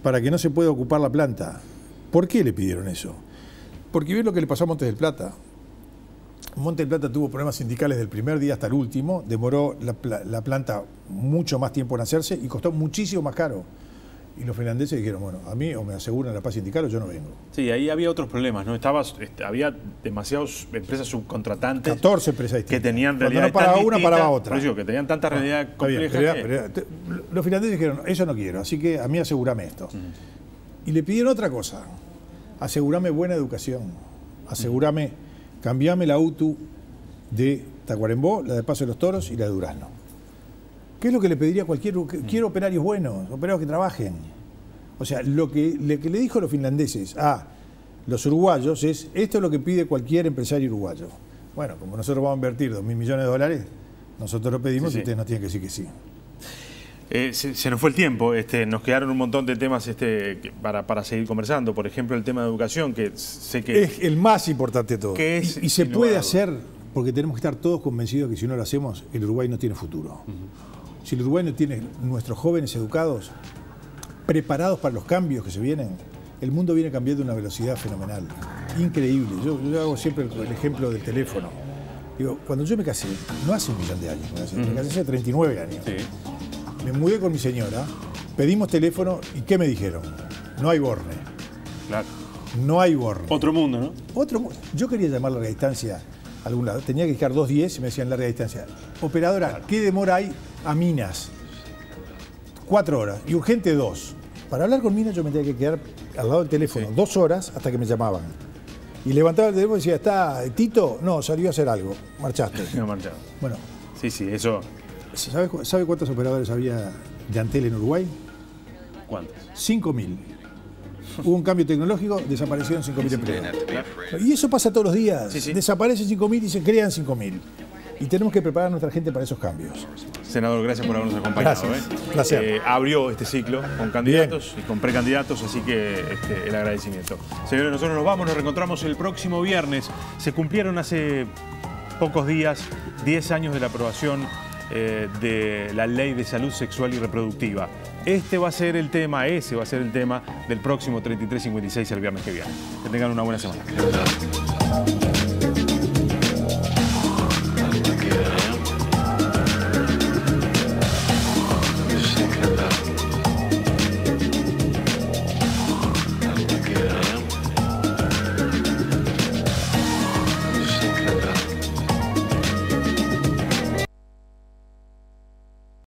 para que no se pueda ocupar la planta. ¿Por qué le pidieron eso? Porque ven lo que le pasó a Montes del Plata. Montes del Plata tuvo problemas sindicales del primer día hasta el último, demoró la planta mucho más tiempo en hacerse y costó muchísimo más caro. Y los finlandeses dijeron, bueno, a mí o me aseguran la paz sindical o yo no vengo. Sí, ahí había otros problemas, ¿no? Había demasiadas empresas subcontratantes. 14 empresas distintas. Que tenían realidad. Cuando no paraba una, paraba otra. Por eso, que tenían tanta realidad compleja. Los finlandeses dijeron, eso no quiero, así que a mí asegurame esto. Y le pidieron otra cosa, asegurame buena educación, asegurame, cambiame la UTU de Tacuarembó, la de Paso de los Toros y la de Durazno. ¿Qué es lo que le pediría cualquier... Quiero operarios buenos, operarios que trabajen. O sea, lo que le dijo los finlandeses a los uruguayos es, esto es lo que pide cualquier empresario uruguayo. Bueno, como nosotros vamos a invertir $2.000 millones, nosotros lo pedimos y ustedes nos tienen que decir que sí. Se nos fue el tiempo, nos quedaron un montón de temas para seguir conversando. Por ejemplo, el tema de educación, que sé que... Es el más importante de todo. Y se puede hacer, porque tenemos que estar todos convencidos que si no lo hacemos, el Uruguay no tiene futuro. Si el Uruguay no tiene nuestros jóvenes educados, preparados para los cambios que se vienen, el mundo viene cambiando a una velocidad fenomenal, increíble. Yo hago siempre el ejemplo del teléfono. Digo, cuando yo me casé, no hace 1 millón de años, me casé hace 39 años. Sí. Me mudé con mi señora, pedimos teléfono y ¿qué me dijeron? No hay borne. Claro. No hay borne. Otro mundo, ¿no? Yo quería llamar larga distancia a algún lado. Tenía que dejar 210 y me decían larga distancia. Operadora, claro. ¿Qué demora hay a Minas? 4 horas. Y urgente 2. Para hablar con Minas yo me tenía que quedar al lado del teléfono 2 horas hasta que me llamaban. Y levantaba el teléfono y decía, ¿está Tito? No, salió a hacer algo. Marchaste. No marchaba. Bueno. Sí, eso... ¿Sabe cuántos operadores había de Antel en Uruguay? ¿Cuántos? 5.000. Hubo un cambio tecnológico, desaparecieron 5.000 empleados. Y eso pasa todos los días. Sí. Desaparecen 5.000 y se crean 5.000. Y tenemos que preparar a nuestra gente para esos cambios. Senador, gracias por habernos acompañado. Gracias. Placer. Abrió este ciclo con candidatos y con precandidatos, así que el agradecimiento. Señores, nosotros nos vamos, nos reencontramos el próximo viernes. Se cumplieron hace pocos días 10 años de la aprobación de la Ley de Salud Sexual y Reproductiva. Ese va a ser el tema del próximo 3356 el viernes que viene. Que tengan una buena semana.